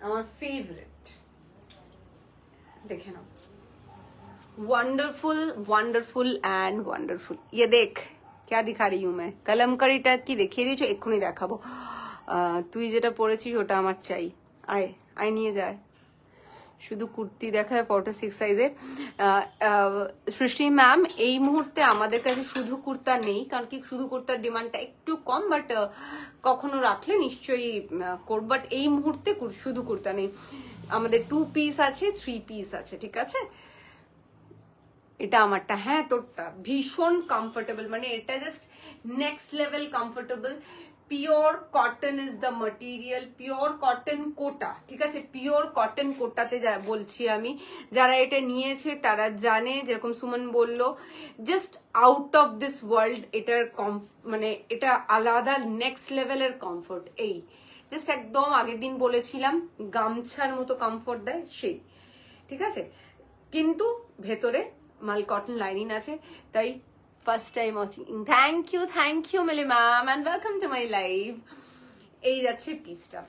আমার ফেভারিট। দেখে নাও, वंडरफुल वंडरफुल एंड वंडरफुल। ये देख क्या दिखा रही हूँ मैं, कलमकारी टाइप की দেখিয়ে দিয়েছো, এক্ষুনি দেখাবো। তুই যেটা পরেছিস ওটা আমার চাই, আয় আয় নিয়ে যায়। শুধু কুর্তি দেখায় 46 সাইজের। সৃষ্টি ম্যাম, এই মুহূর্তে আমাদের কাছে শুধু কুর্তা নেই, কারণ কি শুধু কুর্তার ডিমান্ডটা একটু কম, বাট কখনো রাখলে নিশ্চয়ই করব। বাট এই মুহূর্তে শুধু কুর্তা নেই, আমাদের 2 পিস আছে, 3 পিস আছে, ঠিক আছে? এটা আমারটা, হ্যাঁ তোরটা। ভীষণ কমফোর্টেবল, মানে এটা just next level comfortable. Pure cotton is the material, pure cotton Kota, ঠিক আছে? পিওর কটন কোটাতে বলছি আমি, যারা এটা নিয়েছে তারা জানে। যেরকম সুমন বললো, just out of this world. এটার মানে এটা আলাদা নেক্সট লেভেলের কমফোর্ট। এই জাস্ট একদম আগের দিন বলেছিলাম গামছার মতো কমফোর্ট দেয় সেই, ঠিক আছে? কিন্তু ভেতরে মাল কটন লাইনিং আছে, তাই first time watching. Thank you Mili ma'am and welcome to my live. এই যাচ্ছে পিসটা,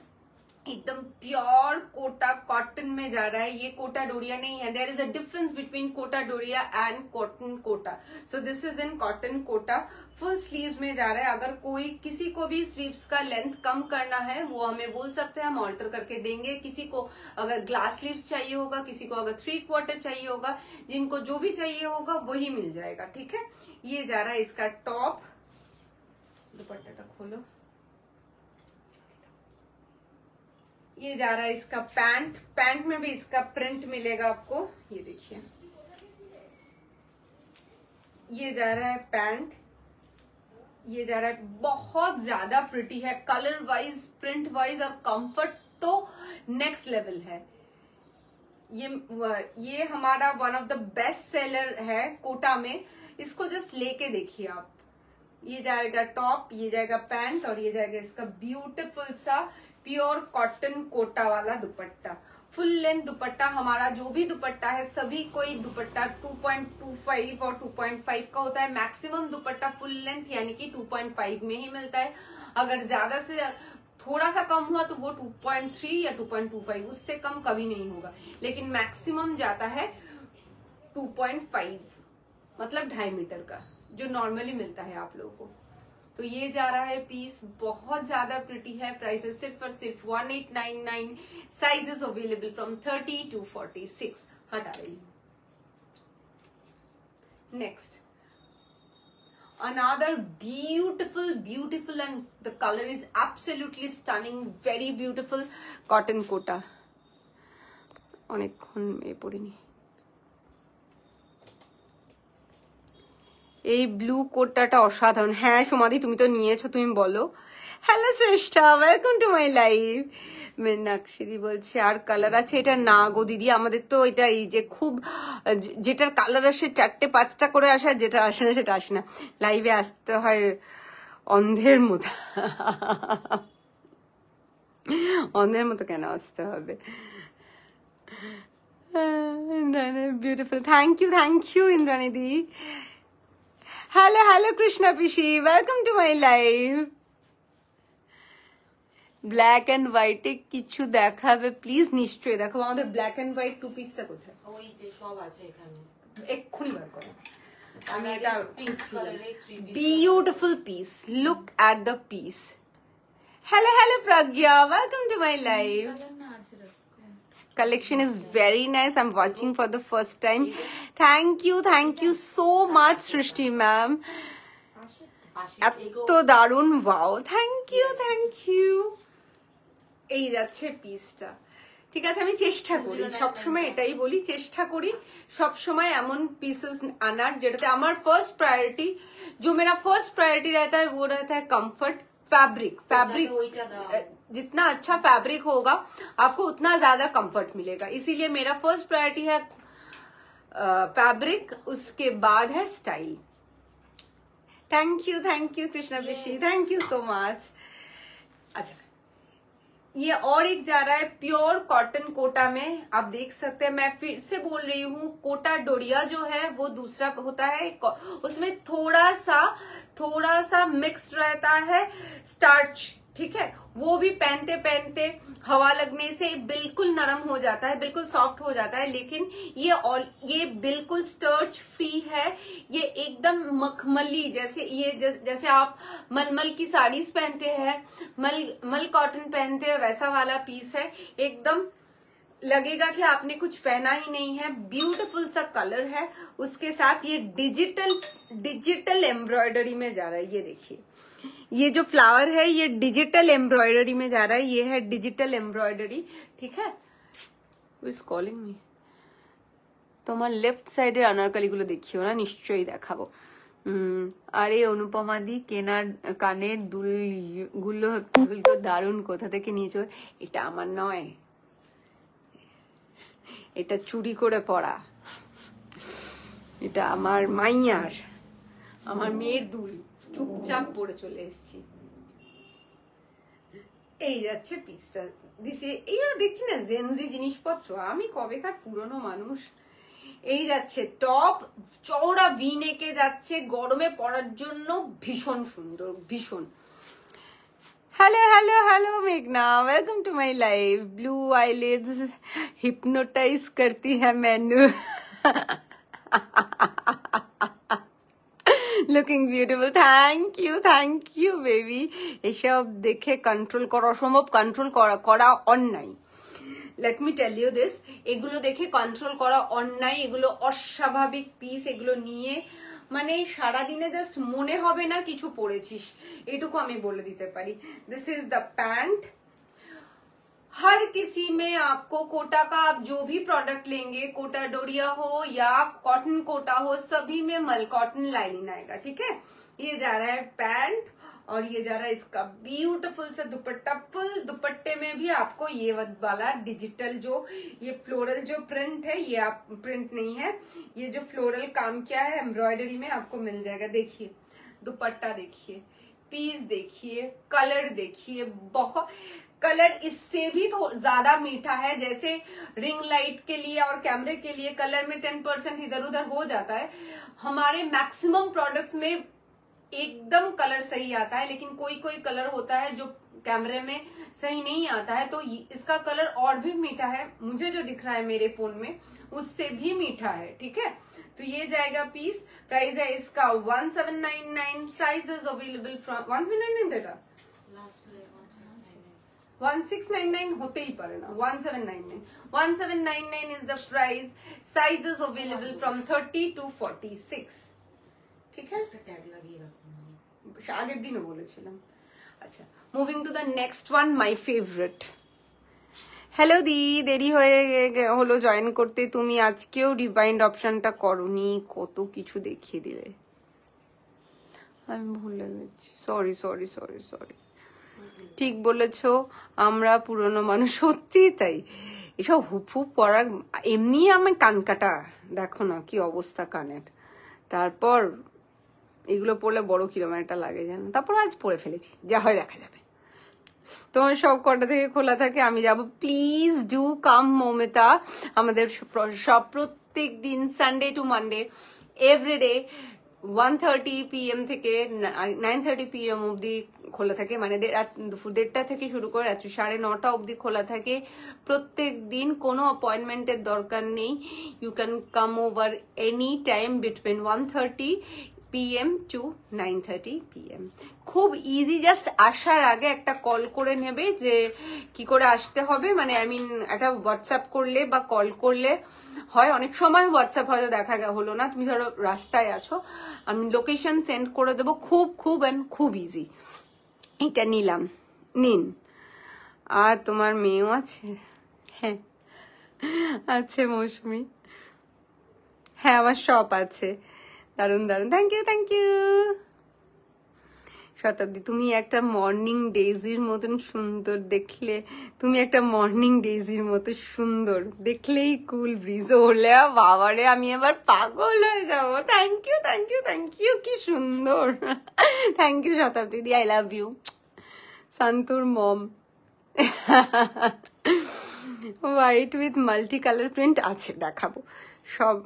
एकदम प्योर कोटा कॉटन में जा रहा है। ये कोटा डोरिया नहीं है, there is a difference between Kota Doria and cotton Kota. So this is in cotton Kota, full sleeves में जा रहा है। अगर कोई किसी को भी स्लीव्स का लेंथ कम करना है वो हमें बोल सकते हैं, हम ऑल्टर करके देंगे। किसी को अगर ग्लास स्लीव्स चाहिए होगा, किसी को अगर 3/4 चाहिए होगा, जिनको जो भी चाहिए होगा वही मिल जाएगा, ठीक है। ये जा रहा है इसका टॉप, दुपट्टा खोलो, ये जा रहा है इसका पैंट। पैंट में भी इसका प्रिंट मिलेगा आपको, ये देखिए, ये जा रहा है पैंट, ये जा रहा है, बहुत ज्यादा प्रिटी है, कलर वाइज, प्रिंट वाइज और कंफर्ट तो नेक्स्ट लेवल है। ये हमारा one of the best seller है कोटा में, इसको जस्ट लेके देखिए आप। ये जाएगा टॉप, ये जाएगा पैंट और ये जाएगा इसका ब्यूटीफुल सा प्योर कॉटन कोटा वाला दुपट्टा। फुल लेंथ दुपट्टा, हमारा जो भी दुपट्टा है सभी कोई दुपट्टा 2.25 और 2.5 का होता है। मैक्सिमम दुपट्टा फुल लेंथ यानी कि 2.5 में ही मिलता है। अगर ज्यादा से थोड़ा सा कम हुआ तो वो 2.3 या 2.25, उससे कम कभी नहीं होगा, लेकिन मैक्सिमम जाता है 2.5, मतलब 2.5 मीटर का, जो नॉर्मली मिलता है आप लोगों को। तो ये जा रहा है पीस, बहुत ज्यादा प्रिटी है। प्राइसेस सिर्फ और सिर्फ 1899। Sizes available from 30 to 46। हटा रही हूँ। Next another beautiful and the color is absolutely stunning, very beautiful cotton Kota. অনেকক্ষণ এ পড়িনি। এই ব্লু কোটটা অসাধারণ। হ্যাঁ সোমাদি, তুমি তো নিয়েছো, তুমি বলো। Hello Shreshtha, welcome to my live. Meenakshi বলছে আর কালার আছে? এটা না গো দিদি, আমাদের তো এটা এই যে খুব যেটার কালার আসে 4-5টা করে আসে, আর যেটা আসে না সেটা আসে না। লাইভে আসতে হয় অন্ধের মতো। অন্ধের মতো কেন আসতে হবে? বিউটিফুল, থ্যাংক ইউ ইন্দ্রাণী দি। হ্যালো কৃষ্ণা পিসি, welcome to my live. Black and হোয়াইটে কিছু দেখাবে প্লিজ? নিশ্চয়ই দেখাবো। আমাদের ব্ল্যাক এন্ড হোয়াইট 2 পিসটা কোথায়? ওই যে সব আছে এখানে, এক্ষুনি বার করো। আমি এটা পিঙ্ক কালারে beautiful piece, look at the piece. Hello Pragya, welcome to my live. Collection is very nice. I'm watching for the first time. Thank you so much Srishti ma'am. এত দারুণ, ওয়াও, থ্যাংক ইউ। এই যাচ্ছে পিসটা, ঠিক আছে। আমি চেষ্টা করি সবসময়, এটাই বলি, চেষ্টা করি সবসময় এমন পিসেস আনার যেটাতে আমার ফার্স্ট प्रायोरिटी, जो मेरा फर्स्ट प्रायोरिटी रहता है वो रहता है कंफर्ट। फैब्रिक जितना अच्छा फैब्रिक होगा आपको उतना ज्यादा कंफर्ट मिलेगा, इसीलिए मेरा फर्स्ट प्रायोरिटी है फैब्रिक, उसके बाद है style. Thank you Krishna Rishi, thank you so much. अच्छा, ये और एक जा रहा है प्योर कॉटन कोटा में, आप देख सकते हैं। मैं फिर से बोल रही हूँ, कोटा डोरिया जो है वो दूसरा होता है, उसमें थोड़ा सा मिक्स रहता है स्टार्च, ठीक है। वो भी पहनते हवा लगने से बिल्कुल नरम हो जाता है, बिल्कुल सॉफ्ट हो जाता है। लेकिन ये बिल्कुल स्टार्च फ्री है, ये एकदम मखमली, जैसे आप मलमल की साड़ीज पहनते हैं, मल कॉटन पहनते हैं, वैसा वाला पीस है। एकदम लगेगा कि आपने कुछ पहना ही नहीं है। ब्यूटीफुल सा कलर है, उसके साथ ये डिजिटल एम्ब्रॉयडरी में जा रहा है। ये देखिए, ये जो फ्लावर है ये डिजिटल एम्ब्रॉयडरी में जा रहा है, ये है डिजिटल एम्ब्रॉयडरी, ठीक है। Who is calling me? তোমার লেফট সাইডের আনারকলিগুলো দেখিও না, নিশ্চয়ই দেখাবো। আরে অনুপমা দি, কেনার কানের দুলগুলো তো দারুণ, কোথা থেকে নিয়েছো? এটা আমার নয়, এটা চুরি করে পড়া, এটা আমার মাইয়ার, আমার মেয়ের দুল, চুপচাপ পরে চলে এসেছি। এই যাচ্ছে পিসটা দিছে। এইগুলো দেখছি না জেনজি জিনিসপত্র, আমি কবেকার পুরনো মানুষ, এই যাচ্ছে টপ, চওড়া ভি নেকে যাচ্ছে, গরমে পরার জন্য ভীষণ সুন্দর, ভীষণ। हेलो हेलो हेलो मेघना, welcome to my live. Blue eyelids hypnotise करती है मैनू। Looking beautiful, thank you baby. এসব দেখে কন্ট্রোল করা অসম্ভব, কন্ট্রোল করা অন্যায়। Let me tell you this, এগুলো দেখে কন্ট্রোল করা অন্যায়, এগুলো অস্বাভাবিক পিস। এগুলো নিয়ে মানে সারাদিনে জাস্ট মনে হবে না কিছু পরেছিস, এটুকু আমি বলে দিতে পারি। This is the pant. हर किसी में आपको कोटा का, आप जो भी प्रोडक्ट लेंगे, कोटा डोरिया हो या कॉटन कोटा हो, सभी में मल कॉटन लाइनिंग आएगा, ठीक है। ये जा रहा है पैंट और ये जा रहा है इसका ब्यूटीफुल सा दुपट्टा। फुल दुपट्टे में भी आपको ये वाला डिजिटल जो ये फ्लोरल जो प्रिंट है, ये आप प्रिंट नहीं है, ये जो फ्लोरल काम किया है एम्ब्रॉयडरी में आपको मिल जाएगा। देखिए दुपट्टा, देखिए पीस, देखिए कलर, देखिए बहुत कलर इससे भी तो ज्यादा मीठा है। जैसे रिंग लाइट के लिए और कैमरे के लिए कलर में 10% इधर उधर हो जाता है, हमारे मैक्सिमम प्रोडक्ट्स में एकदम कलर सही आता है, लेकिन कोई कोई कलर होता है जो कैमरे में सही नहीं आता है। तो इसका कलर और भी मीठा है, मुझे जो दिख रहा है मेरे फोन में उससे भी मीठा है, ठीक है। तो ये जाएगा पीस। प्राइस है इसका 1799। साइजेस अवेलेबल फ्रॉम 1799 डेटा 1699 होते ही पारे ना, 1799 is the price. Sizes available from 30 to 46, ठीक है। टैग লাগিয়ে রাখুন, আগের দিনও বলেছিলাম। আচ্ছা, moving to the next one, my favourite. Hello দি, দেরি হয়ে হলো জয়েন করতে, তুমি আজকেও রিভাইন্ড অপশনটা করনি, কত কিছু দেখিয়ে দিলে, আমি ভুলে গেছি। Sorry sorry sorry sorry. ঠিক বলেছো, আমরা পুরনো মানুষ, সত্যি তাই। এসব হুপ হুপ পড়ার এমনি আমি কান কাটা, দেখো না কি অবস্থা কানের। তারপর এগুলো পড়লে বড় কিরকম একটা লাগে জানো। তারপর আজ পড়ে ফেলেছি, যা হয় দেখা যাবে। তোমার সব কটা থেকে খোলা থাকে, আমি যাব। Please do come Moumita. আমাদের সব প্রত্যেক দিন Sunday to Monday everyday 1:30 PM থেকে 9:30 PM অবধি খোলা থাকে, মানে দুপুর 1:30 থেকে শুরু করে রাত্রি 9:30 অবধি খোলা থাকে প্রত্যেক দিন। কোনো অ্যাপয়েন্টমেন্টের দরকার নেই। You can come over any time between 1:30 PM to 9:30 PM। খুব ইজি, জাস্ট আসার আগে একটা কল করে নেবে যে কি করে আসতে হবে, মানে আই মিন একটা হোয়াটসঅ্যাপ করলে বা কল করলে হয়। অনেক সময় হোয়াটসঅ্যাপ হয়তো দেখা হলো না, তুমি ধরো রাস্তায় আছো, আমি লোকেশন সেন্ড করে দেবো। খুব ইজি। এটা নিলাম, নিন। আর তোমার মেয়েও আছে? হ্যাঁ আছে মৌসুমি, হ্যাঁ আমার শপ আছে। দারুন দারুন, থ্যাংক ইউ। শতাব্দী, তুমি একটা মর্নিং ডেজির মতন সুন্দর, দেখলে তুমি একটা মর্নিং ডেজির মতো সুন্দর, দেখলেই কুল ব্রিজ হলে বাবারে আমি এবার পাগল হয়ে যাবো। থ্যাংক ইউ, কি সুন্দর। থ্যাংক ইউ শতাব্দী দি, I love you. Shantur mom. White with multi colour print আছে, দেখাবো সব।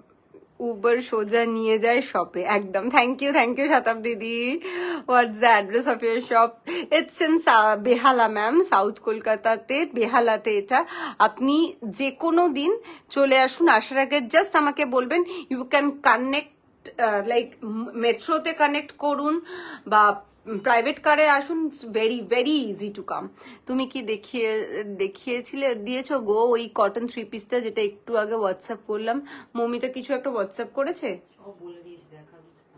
উবার সোজা নিয়ে যায় শপে, একদম। থ্যাংক ইউ শতাব্দী দি। What's the address of your shop? It's in Behala ma'am, south কলকাতাতে বেহালাতে। এটা আপনি যে কোনো দিন চলে আসুন, আসার আগে জাস্ট আমাকে বলবেন। ইউ ক্যান কানেক্ট লাইক মেট্রোতে কানেক্ট করুন বা প্রাইভেট কারে আসুন, ভেরি ইজি টু কাম। তুমি কি দিয়েছো গো ওই কটন 3 পিসটা যেটা একটু আগে হোয়াটসঅ্যাপ করলাম? মমিতা কিছু একটা হোয়াটসঅ্যাপ করেছে,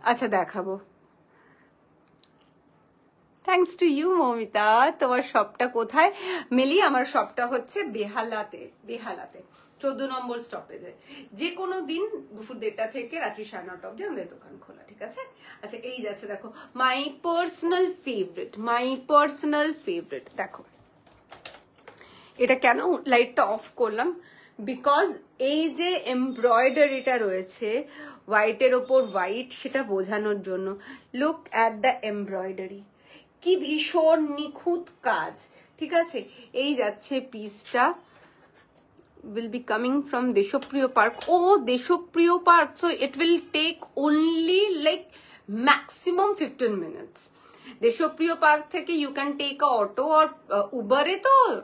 আচ্ছা দেখাবো। Thanks to you Momita. তোমার শপটা কোথায়? মিলি, আমার শপটা হচ্ছে বেহালাতে 14 নম্বর স্টপেজে। যে কোনো দিন দুপুর 1:30 থেকে রাত্রি 9:30 অব্দি আমাদের দোকান খোলা, ঠিক আছে। আচ্ছা, এই যাচ্ছে দেখো মাই পার্সোনাল ফেভারিট। দেখো এটা কেন লাইটটা অফ করলাম, বিকজ এই যে এমব্রয়ডারিটা রয়েছে হোয়াইটের ওপর হোয়াইট, সেটা বোঝানোর জন্য। লুক অ্যাট দ্য এমব্রয়ডারি, কি ভীষণ নিখুঁত কাজ, ঠিক আছে। এই যাচ্ছে পিসটা, will be coming from Deshopriyo Park. Oh, Deshopriyo Park. So it will take only like maximum 15 minutes. Deshopriyo Park theke you can take a auto or Uber e to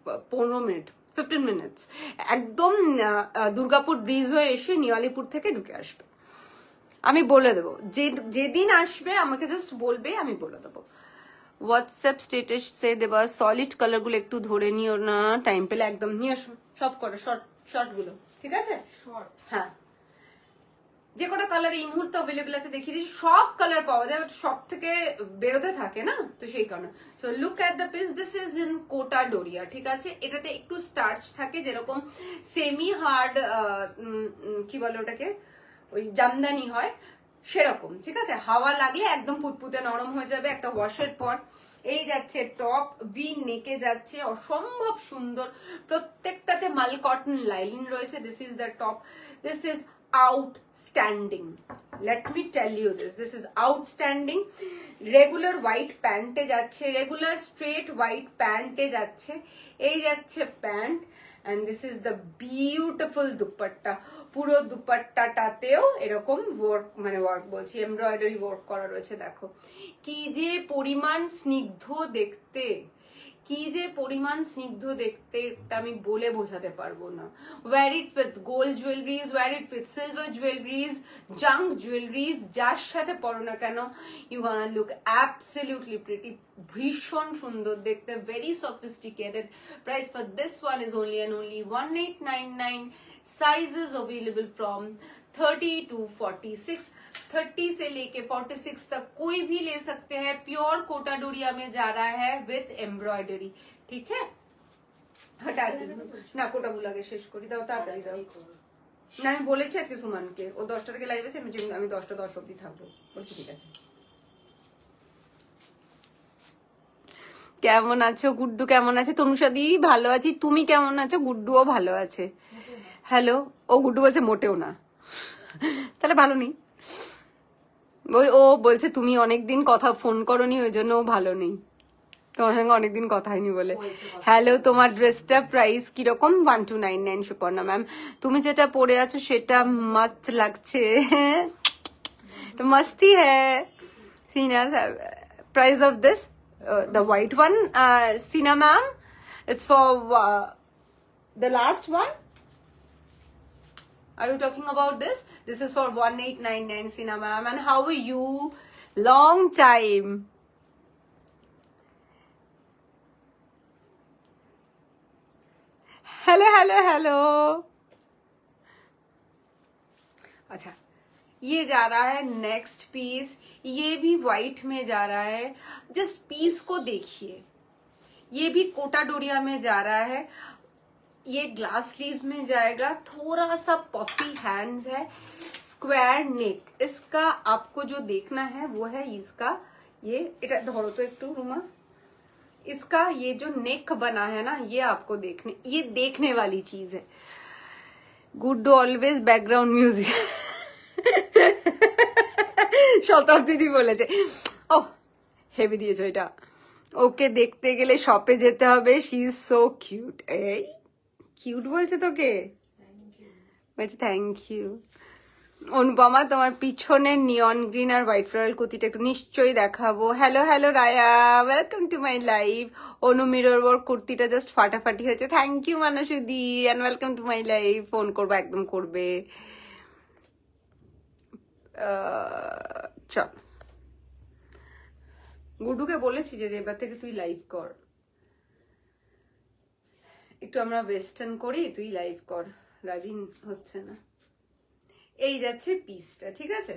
15 minutes. 15 minutes. একদম দুর্গাপুর ব্রিজ হয়ে এসে নিয়ালিপুর থেকে ঢুকে আসবে। আমি বলে দেবো, যেদিন আসবে আমাকে জাস্ট বলবে, আমি বলে দেবো। হোয়াটসঅ্যাপ স্ট্যাটাসে দেবা সলিড কালার গুলো একটু ধরে নিও না, টাইম পেলে একদম নিয়ে আসো সব করে শর্ট গুলো, ঠিক আছে? শর্ট, হ্যাঁ, যে কটা কালার এই মুহূর্তে অ্যাভেলেবল আছে দেখিয়ে দিচ্ছি। সব কালার পাওয়া যায়, বাট সব থেকে বেরোতে থাকে না, তো সেই কারণে। So look at the piece, this is in Kota Doria, ঠিক আছে? এটাতে একটু স্টার্চ থাকে, যেরকম সেমি হার্ড কি বলে ওটাকে, ওই জামদানি হয় সেরকম, ঠিক আছে? হাওয়া লাগলে একদম পুতপুতে নরম হয়ে যাবে একটা ওয়াশের পর। এই যাচ্ছে টপ, ভি নেকে যাচ্ছে, অসম্ভব সুন্দর, প্রত্যেকটাতে মাল কটন লাইনিং রয়েছে। This is the top, this is outstanding, let me tell you this is outstanding. Regular white pant e jacche, regular straight white pant e jacche, ei jacche pant, and this is the beautiful dupatta. পুরো দুপাট্টাটাতেও এরকম ওয়ার্ক, মানে ওয়ার্ক বলছি, এমব্রয়ডারি ওয়ার্ক করা রয়েছে। দেখো কি যে পরিমাণ স্নিগ্ধ দেখতে, কি যে পরিমাণ স্নিগ্ধ দেখতে, আমি বলে বোঝাতে পারবো না। Wear it with gold jewelleries, wear it with silver jewelleries, junk jewelleries, যার সাথে পরো না কেন, you gonna look absolutely pretty. ভীষণ সুন্দর দেখতে, very sophisticated. Price for this one is only and only 1899. Sizes available from 30 to 46, 30 से लेके 46 तक कोई भी ले सकते हैं। प्योर कोटा डोरिया में जा रहा है विथ एम्ब्रॉयडरी, ठीक है? हटा ना कोटा गुला के शेष करी दाও, তাড়াতাড়ি দাও না। আমি বলেছি আজকে সুমনকে, ও 10টা থেকে লাইভ আছে, আমি 10টা 10 অবধি থাকবো, বলছি ঠিক আছে। কেমন আছো গুড্ডু? কেমন আছে তনুষাদি? ভালো আছি, তুমি কেমন আছো? গুড্ডুও ভালো আছে। হ্যালো, ও গুড্ডু বলছে মোটেও না, তাহলে ভালো নেই। ও বলছে তুমি অনেকদিন কথা ফোন করোনি, ওই জন্য ও ভালো নেই, তোমার সঙ্গে অনেকদিন কথা হয়নি বলে। হ্যালো, তোমার ড্রেসটা প্রাইস কিরকম? 1299 সুপর্ণা ম্যাম। তুমি যেটা পরে আছো সেটা মস্ত লাগছে, মস্তি হ্যাঁ। সিনা price of this, the white one, Sina ma'am, it's for the last one. Are you talking about this? This is for 1899, Sina ma'am. And how are you? Long time. Hello, hello, hello. अच्छा, ये जा रहा है नेक्स्ट पीस, ये भी व्हाइट में जा रहा है। जस्ट पीस को देखिए, ये भी कोटा डोरिया में जा रहा है, ये ग्लास स्लीव्स में जाएगा, थोड़ा सा पफी हैंड्स है, स्क्वायर नेक। इसका आपको जो देखना है वो है इसका, ये এটা ধরো তো একটু রুমা, इसका ये जो नेक बना है ना, ये आपको ये देखने वाली चीज है। गुड ऑलवेज बैकग्राउंड म्यूजिक শতাব্দী বলেছে। ও হেভি দিয়েছো এটা। ওকে দেখতে গেলে শপে যেতে হবে, শি ইজ সো কিউট। এই কিউট বলছে তোকে, বলছে থ্যাংক ইউ। অনুপমা, তোমার পিছনের নিয়ন গ্রিন আর হোয়াইট ফ্লোরাল কুর্তিটা একটু নিশ্চয়ই দেখাবো। Hello hello Raya, welcome to my live. Anu mirror work কুর্তিটা জাস্ট ফাটাফাটি হয়েছে, থ্যাংক ইউ মানসুদি, and welcome to my live. Phone করবো, একদম করবে। চল, গুডুকে বলেছি যে এবার থেকে তুই লাইভ কর, একটু আমরা ওয়েস্টার্ন করি, তুই লাইভ কর। রাজি হচ্ছে না। এই যাচ্ছে পিসটা, ঠিক আছে?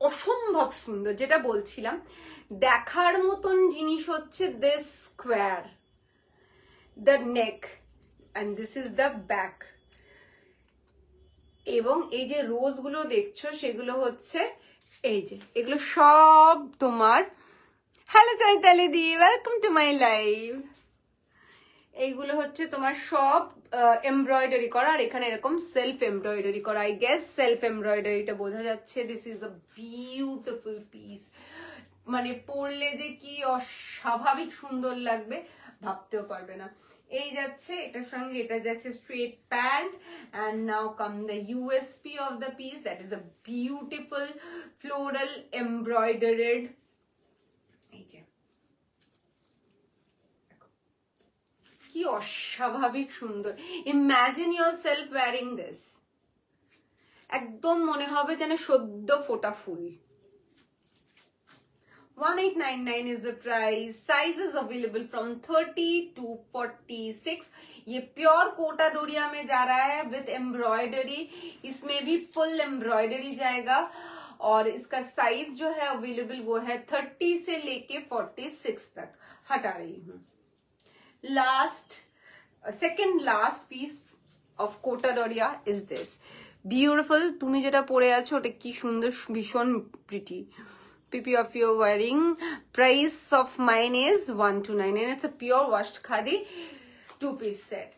অসম্ভব সুন্দর, যেটা বলছিলাম, দেখার মতন জিনিস হচ্ছে this square, the neck, and this is the back. এবং এই যে রোজ গুলো দেখছো সেগুলো হচ্ছে এই যে, এগুলো সব তোমার। Hello Chaitali the, welcome to my live. এইগুলো হচ্ছে তোমার সব এমব্রয়ডারি করা, আর এখানে এরকম সেলফ এমব্রয়ডারি করা। আই গেস সেলফ এমব্রয়ডারিটা বোঝা যাচ্ছে। This is a beautiful piece, মানে পরলে যে কি অস্বাভাবিক সুন্দর লাগবে। ভাবতেও পারবে না। এই যাচ্ছে এটার সঙ্গে, এটা যাচ্ছে straight pant, and now come the USP of the piece, that is a beautiful floral embroidered, এই যে কি অস্বাভাবিক সুন্দর। ইমাজিন yourself wearing this, একদম মনে হবে যেন সদ্য ফোটা ফুল। 1899 is the price. Sizes available from 30 to 46. ये प्योर कोटा डोरिया में जा रहा है विद एम्ब्रॉयडरी, इसमें भी फुल एम्ब्रॉयडरी जाएगा। और इसका साइज जो है अवेलेबल वो है 30 से लेके 46 तक। हटा रही हूँ। Second last piece of Kota Doria is this beautiful. তুমি যেটা পরে আছো ওটা কি সুন্দর, ভীষণ pretty. PP of your wearing, price of mine is 129 and it's a pure washed khadi 2-piece set.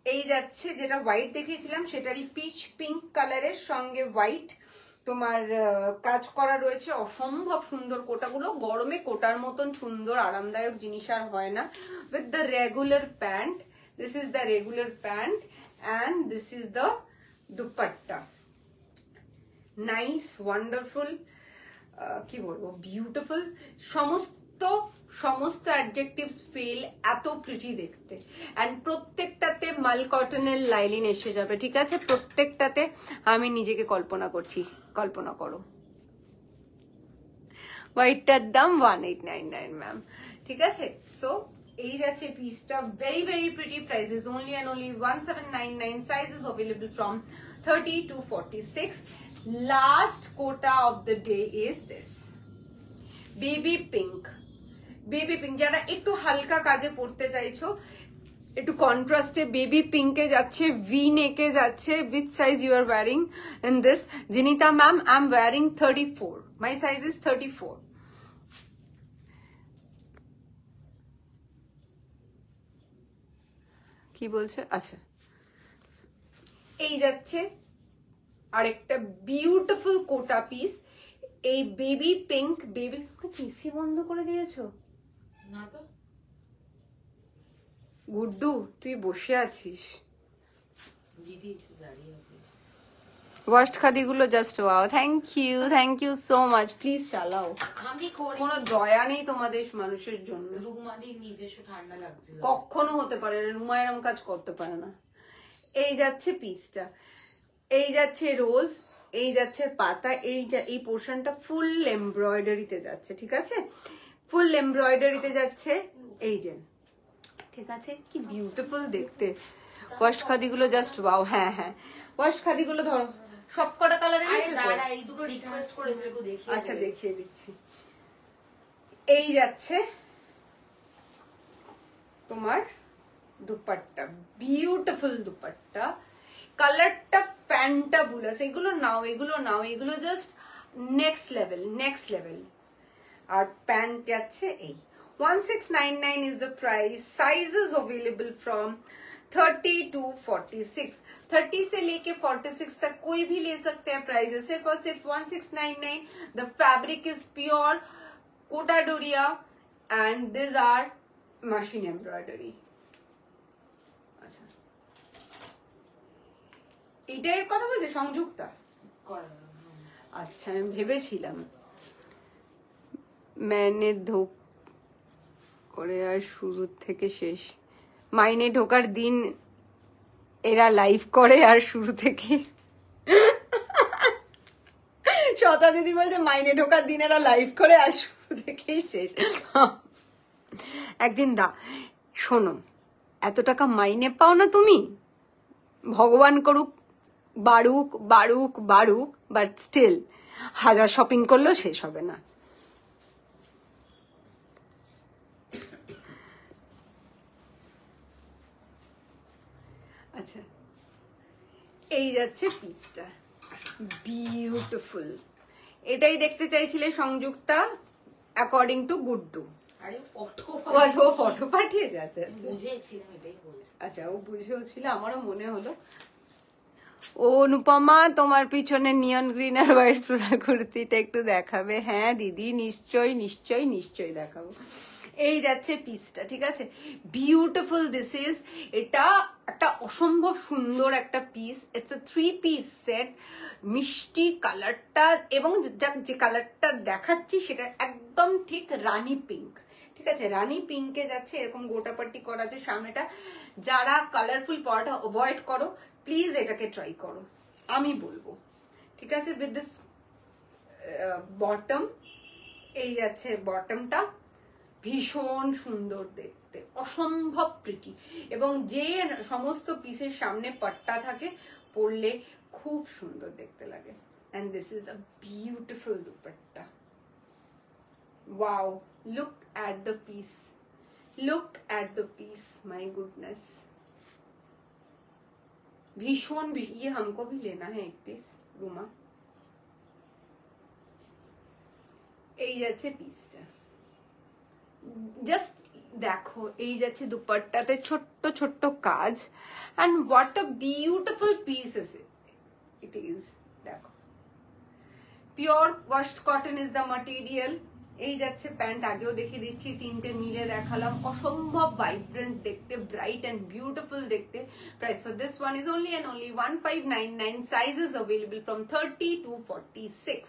এই যাচ্ছে যেটা হোয়াইট দেখিয়েছিলাম সেটারই পিচ পিঙ্ক কালারের সঙ্গে হোয়াইট তোমার কাজ করা রয়েছে। অসম্ভব সুন্দর কোটাগুলো, গরমে কোটার মতন সুন্দর আরামদায়ক জিনিস আর হয় না। With the regular pant, this is the regular pant and this is the dupatta. Nice, wonderful, কি বলবো, বিউটিফুল। সমস্ত অ্যাডজেক্টিভস ফেল, এত প্রিটি দেখতে। অ্যান্ড প্রত্যেকটাতে মাল কটনের লাইলিন এসে যাবে, ঠিক আছে? প্রত্যেকটাতে আমি নিজেকে কল্পনা করছি, কল্পনা করো। হোয়াইটটার দাম 1899 ম্যাম, ঠিক আছে? সো এই যাচ্ছে পিসটা, very very pretty. Price is only and only 1799. Sizes available from 30 to 46. Last quota of the day is this baby pink. Baby pink, যারা একটু হালকা কাজে পড়তে চাইছো, একটু কন্ট্রাস্টে বেবি পিঙ্কে যাচ্ছে, ভি নেকে যাচ্ছে। which size you are wearing in this? Jinita ma'am, I'm wearing 34. My size is 34. কি বলছে? আচ্ছা, এই যাচ্ছে আরেকটা বিউটিফুল কোটা পিস। এই বেবি পিঙ্ক, বেবি এসি বন্ধ করে দিয়েছো না তো? গুড্ডু তুই বসে আছিস, দিদি একটু দাঁড়িয়ে আছে। ওয়াস্ট খাদিগুলো just wow. Thank you so much. Please চালাও, আমি করি, কোনো দয়া নেই তোমাদের মানুষের জন্য। রুমাদির নিজস্ব ঠান্ডা লাগছিল, কখনো হতে পারে না, রুমা এরম কাজ করতে পারে না। এই যাচ্ছে পিসটা, এই যাচ্ছে রোজ, এই যাচ্ছে পাতা, এই পোর্শনটা ফুল এমব্রয়ডারিতে যাচ্ছে, ঠিক আছে? ফুল এমব্রয়ডারিতে যাচ্ছে, এই যে, ঠিক আছে? কি বিউটিফুল দেখতে। ওয়াস্ট খাদিগুলো জাস্ট ওয়াও। হ্যাঁ হ্যাঁ, ওয়াস্ট খাদিগুলো ধরো, সব কটা কালার এনেছে তো? এই দুটো রিকোয়েস্ট করেছিল, একটু দেখিয়ে। আচ্ছা, দেখিয়ে দিচ্ছি। এই যাচ্ছে তোমার দুপাট্টা, বিউটিফুল দুপাট্টা, কালারটা ফ্যান্টাবুলাস। এগুলো নাও, এগুলো জাস্ট নেক্সট লেভেল। আর প্যান্ট যাচ্ছে এই 1699 is the price. Sizes available from 30 to 46. 30 से लेके 46 तक कोई भी ले सकते हैं। प्राइस सिर्फ और सिर्फ 1699. The fabric is pure Kota Doria and these are machine embroidery. আচ্ছা, এটার কথা বলছে সংযুক্তা? আচ্ছা, আমি ভেবেছিলাম मैंने ধোপ করে আর শুরু থেকে শেষ, মাইনে ঢোকার দিন এরা লাইভ করে আর শুরু থেকে। শতা দিদি বলছে মাইনে ঢোকার দিন এরা লাইভ করে আর শুরু থেকেই শেষ। একদিন শোনো, এত টাকা মাইনে পাও না তুমি, ভগবান করুক বাড়ুক, বাট স্টিল 1000 শপিং করলেও শেষ হবে না। আচ্ছা, এই যাচ্ছে পিসটা, বিউটিফুল। এটাই দেখতে চাইছিলে সংযুক্তা, অ্যাকর্ডিং টু গুড্ডু। আরে ফটো পাঠিয়ে যাচ্ছে। বুঝেছিলাম, এটাই বলছি। আচ্ছা, ও বুঝেও ছিল, আমারও মনে হলো। ও অনুপমা, তোমার পিছনে নিয়ন গ্রিন আর হোয়াইট ফ্লোরাল কুর্তিটা একটু দেখাবে? হ্যাঁ দিদি, নিশ্চয়ই দেখাবো। এই যাচ্ছে পিসটা, ঠিক আছে, বিউটিফুল দিস ইজ, এটা একটা অসম্ভব সুন্দর একটা piece, it's a 3 piece set, মিষ্টি কালারটা, এবং যে কালারটা দেখাচ্ছি সেটা একদম ঠিক রানী পিঙ্ক, ঠিক আছে, রানী পিঙ্কে যাচ্ছে, এরকম গোটাপাটি করা আছে সামনেটা। যারা কালারফুল পরাটা অ্যাভয়েড করো প্লিজ এটাকে ট্রাই করো, আমি বলবো, ঠিক আছে। উইথ দিস বটম, এই যাচ্ছে বটমটা, ভীষণ সুন্দর দেখতে, অসম্ভব প্রিটি, এবং যে সমস্ত পিসের সামনে পাট্টা থাকে পরলে খুব সুন্দর দেখতে লাগে। And this is the beautiful dupatta. Wow, look at the piece, look at the piece, my goodness, भीषण ये हमको भी लेना है एक पीस रूमा। এই যাচ্ছে পিসটা, জাস্ট দেখো, এই যাচ্ছে দুপাট্টাতে ছোট্ট ছোট্ট কাজ, and what a beautiful piece it is. দেখো, pure washed cotton is the material. এই যাচ্ছে প্যান্ট, আগেও দেখিয়ে দিচ্ছি, তিনটে মিলে দেখালাম, অসম্ভব ভাইব্রেন্ট দেখতে, ব্রাইট এন্ড বিউটিফুল দেখতে। Price for this one is only and only 1599, sizes available from 30 to 46।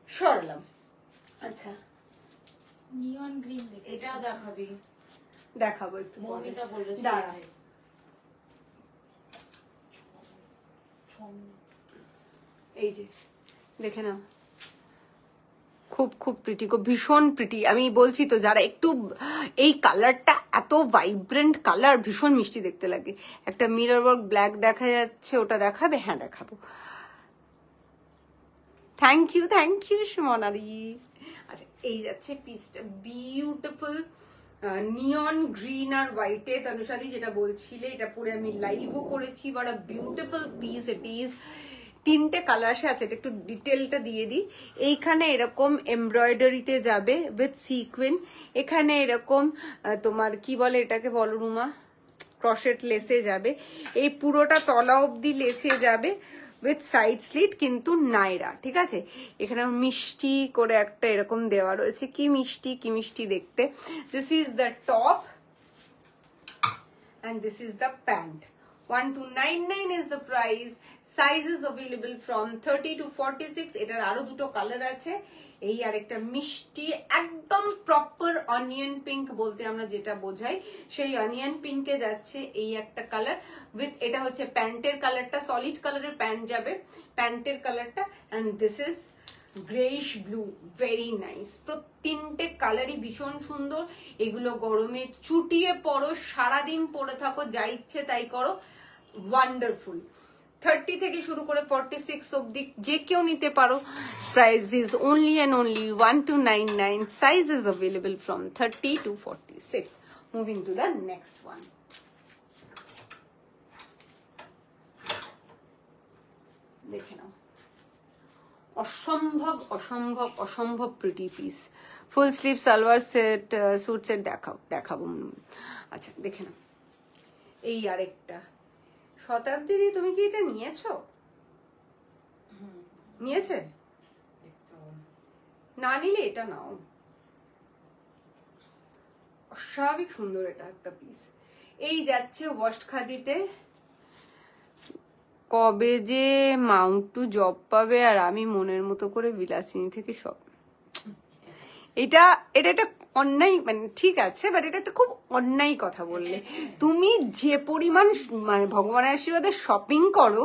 সরলাম, আচ্ছা নিয়ন গ্রিন দেখে এটাও দেখাবি? দেখাবো একটু পরে। মমিতা বলেছে দাঁড়া, এই যে দেখে নাও, খুব খুব প্রিটি, খুব ভীষণ প্রিটি। আমি বলছি তো, যারা একটু এই কালারটা এত ভাইব্রেন্ট কালার, ভীষণ মিষ্টি দেখতে লাগে। একটা মিরর ওয়ার্ক ব্ল্যাক দেখা যাচ্ছে, ওটা দেখাবে? হ্যাঁ দেখাবো। থ্যাংক ইউ সুমনাদি। আচ্ছা, এই যাচ্ছে পিসটা, বিউটিফুল নিয়ন গ্রিন আর হোয়াইটে, তনুষাদি যেটা বলছিলে, এটা পরে আমি লাইভও করেছি, but a beautiful piece it is. তিনটে কালার আছে, এটা একটু ডিটেলটা দিয়ে দিই। এইখানে এরকম এমব্রয়ডারিতে যাবে উইথ সিকুয়েন, এখানে এরকম তোমার কি বলে এটাকে, বলো রুমা, ক্রশেট লেসে যাবে, এই পুরোটা তলা অবধি লেসে যাবে উইথ সাইড স্লিট, কিন্তু নাইরা, ঠিক আছে। এখানে মিষ্টি করে একটা এরকম দেওয়া রয়েছে, কি মিষ্টি দেখতে। This is the top and this is the pant. 1299 is the price. Sizes available from 30 to 46. এটার আরো দুটো কালার আছে, এই আরেকটা মিষ্টি একদম প্রপার অনিয়ন পিঙ্ক বলতে আমরা যেটা বোঝাই, সেই অনিয়ন পিঙ্কে যাচ্ছে এই একটা কালার উইথ, এটা হচ্ছে প্যান্টের কালারটা, সলিড কালারের প্যান্ট যাবে, প্যান্টের কালারটা, and this is greyish blue, very nice. তিনটে কালারই ভীষণ সুন্দর। এগুলো গরমে চুটিয়ে পরো, সারাদিন পরে থাকো, যা ইচ্ছে তাই করো, ওয়ান্ডারফুল। 30 থেকে শুরু করে 46 অব্দি যে কেউ নিতে পারো। Price is only and only 1299. Size is available from 30 to 46. Moving to the next one. দেখে নাও, অসম্ভব অসম্ভব অসম্ভব pretty piece. Full sleeve salwar set, suit set দেখাবো। আচ্ছা দেখে নাও, এই আরেকটা শতাব্দী দি, তুমি কি এটা নিয়েছো? নিয়েছে? না নিলে এটা নাও, অস্বাভাবিক সুন্দর এটা একটা পিস। এই যাচ্ছে ওয়াশড খাদিতে। কবে যে মাউন্ট টু জব পাবে আর আমি মনের মতো করে বিলাসিনী থেকে সব, এটা একটা অন্যায়, মানে ঠিক আছে, বাট এটা একটা খুব অন্যায় কথা বললে। তুমি যে পরিমাণ মানে ভগবানের আশীর্বাদে শপিং করো,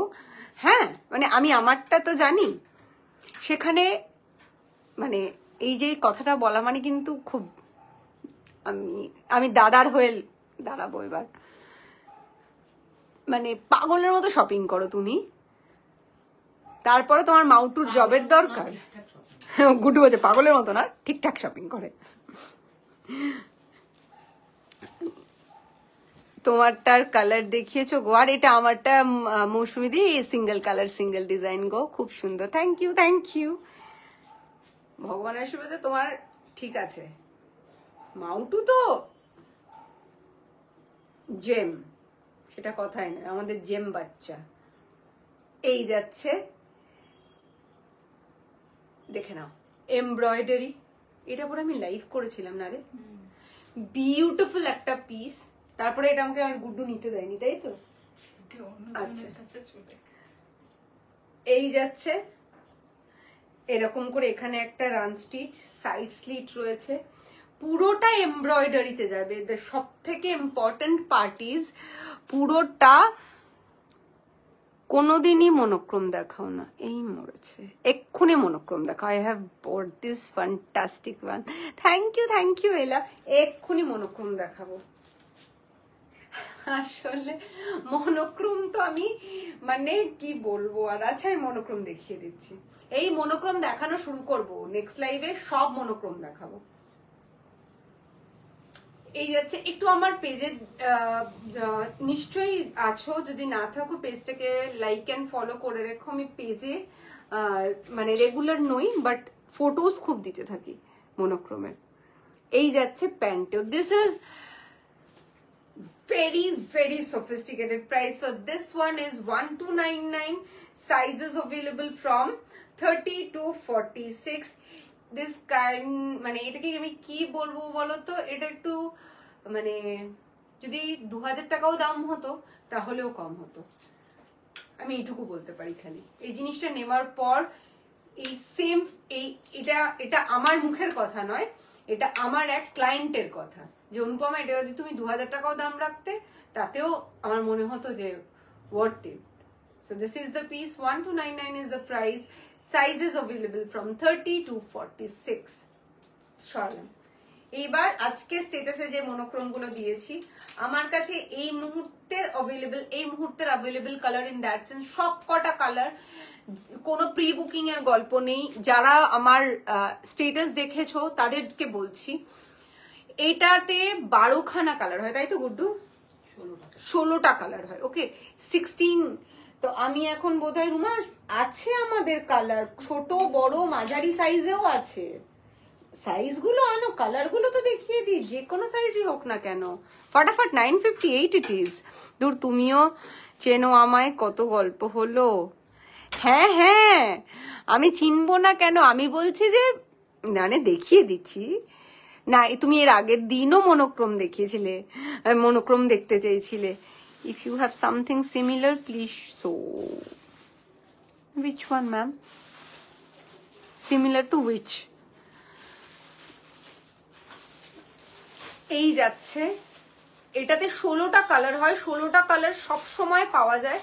হ্যাঁ, মানে আমি আমারটা তো জানি, সেখানে মানে এই যে কথাটা বলা মানে কিন্তু খুব, আমি দাদার হয়ে দাঁড়াবো এবার। মানে পাগলের মতো শপিং করো তুমি, তারপরে তোমার মাউন্টুর জবের দরকার। গুড্ডু বলছে পাগলের মতো না, ঠিকঠাক শপিং করে। তোমারটার কালার দেখিয়েছো গো, আর এটা আমারটা Mousumi di single colour single design গো, খুব সুন্দর। Thank you. ভগবানের আশীর্বাদে তোমার ঠিক আছে। মাউন্টু তো জেম, সেটা কথাই নয়, আমাদের জেম বাচ্চা। এই যাচ্ছে, দেখে নাও, এমব্রয়ডারি এটা পরে আমি লাইভ করেছিলাম না রে? বিউটিফুল একটা পিস। তারপরে এটা আমাকে আর গুড্ডু নিতে দেয়নি, তাই তো? আচ্ছা, এই যাচ্ছে এরকম করে, এখানে একটা রান স্টিচ, সাইড স্লিট রয়েছে, পুরোটা এমব্রয়ডারিতে যাবে। সব থেকে ইম্পর্টেন্ট পার্টিস, পুরোটা কোনোদিনই মনোক্রোম দেখাও না। এই মরেছে, এক্ষুনি মনোক্রোম দেখাও। I have bought this fantastic one. Thank you Ela. এক্ষুনি মনোক্রোম দেখাবো। আসলে মনোক্রোম তো আমি মানে কি বলবো আর। আচ্ছা, আমি মনোক্রোম দেখিয়ে দিচ্ছি। এই মনোক্রোম দেখানো শুরু করব নেক্সট লাইভে, সব মনোক্রোম দেখাবো। এই যাচ্ছে, একটু আমার পেজে নিশ্চয়ই আছো, যদি না থাকো পেজটাকে লাইক অ্যান্ড ফলো করে রেখো। আমি পেজে মানে রেগুলার নই, বাট ফটোস খুব দিতে থাকি মনোক্রোমের। এই যাচ্ছে প্যান্টেও। This is very sophisticated. Price for this one is 1299. Sizes available from 30 to 46. This kind মানে এটাকে আমি কি বলবো বলো তো, এটা একটু মানে যদি 2000 টাকাও দাম হতো তাহলেও কম হতো, আমি এইটুকু বলতে পারি। খালি এই জিনিসটা নেওয়ার পর এই সেম এটা আমার মুখের কথা নয়, এটা আমার এক ক্লায়েন্টের কথা, যে অনুপমা এটা যদি তুমি 2000 টাকাও দাম রাখতে তাতেও আমার মনে হতো যে worth it. So this is the piece. 1299 is the price. Sizes available from 30 to 46. সরলাম। এইবার আজকে স্ট্যাটাসে যে মনোক্রোম গুলো দিয়েছি আমার কাছে এই মুহূর্তের available colour in that sense সব কটা কালার, কোনো প্রি বুকিং এর গল্প নেই। যারা আমার স্ট্যাটাস দেখেছো তাদেরকে বলছি, এটাতে 12খানা কালার হয়, তাই তো গুড্ডু? 16টা কালার হয়। ওকে, 16। তো আমি এখন বোধহয় রুমা আছে আমাদের কালার, ছোট বড় মাঝারি সাইজেও আছে। সাইজগুলো আনো, কালারগুলো তো দেখিয়ে দিই, যে কোনো সাইজই হোক না কেন। ফটাফট 958 ইট ইজ। দূর, তুমিও চেনো আমায়, কত গল্প হলো। হ্যাঁ, আমি চিনবো না কেন? আমি বলছি যে মানে দেখিয়ে দিচ্ছি না। তুমি এর আগের দিনও মনোক্রোম দেখিয়েছিলে, মনোক্রোম দেখতে চেয়েছিলে। If you have something similar please show. Which one ma'am? Similar to which? এই যাচ্ছে, এটাতে 16টা কালার হয়। 16টা কালার সব সময় পাওয়া যায়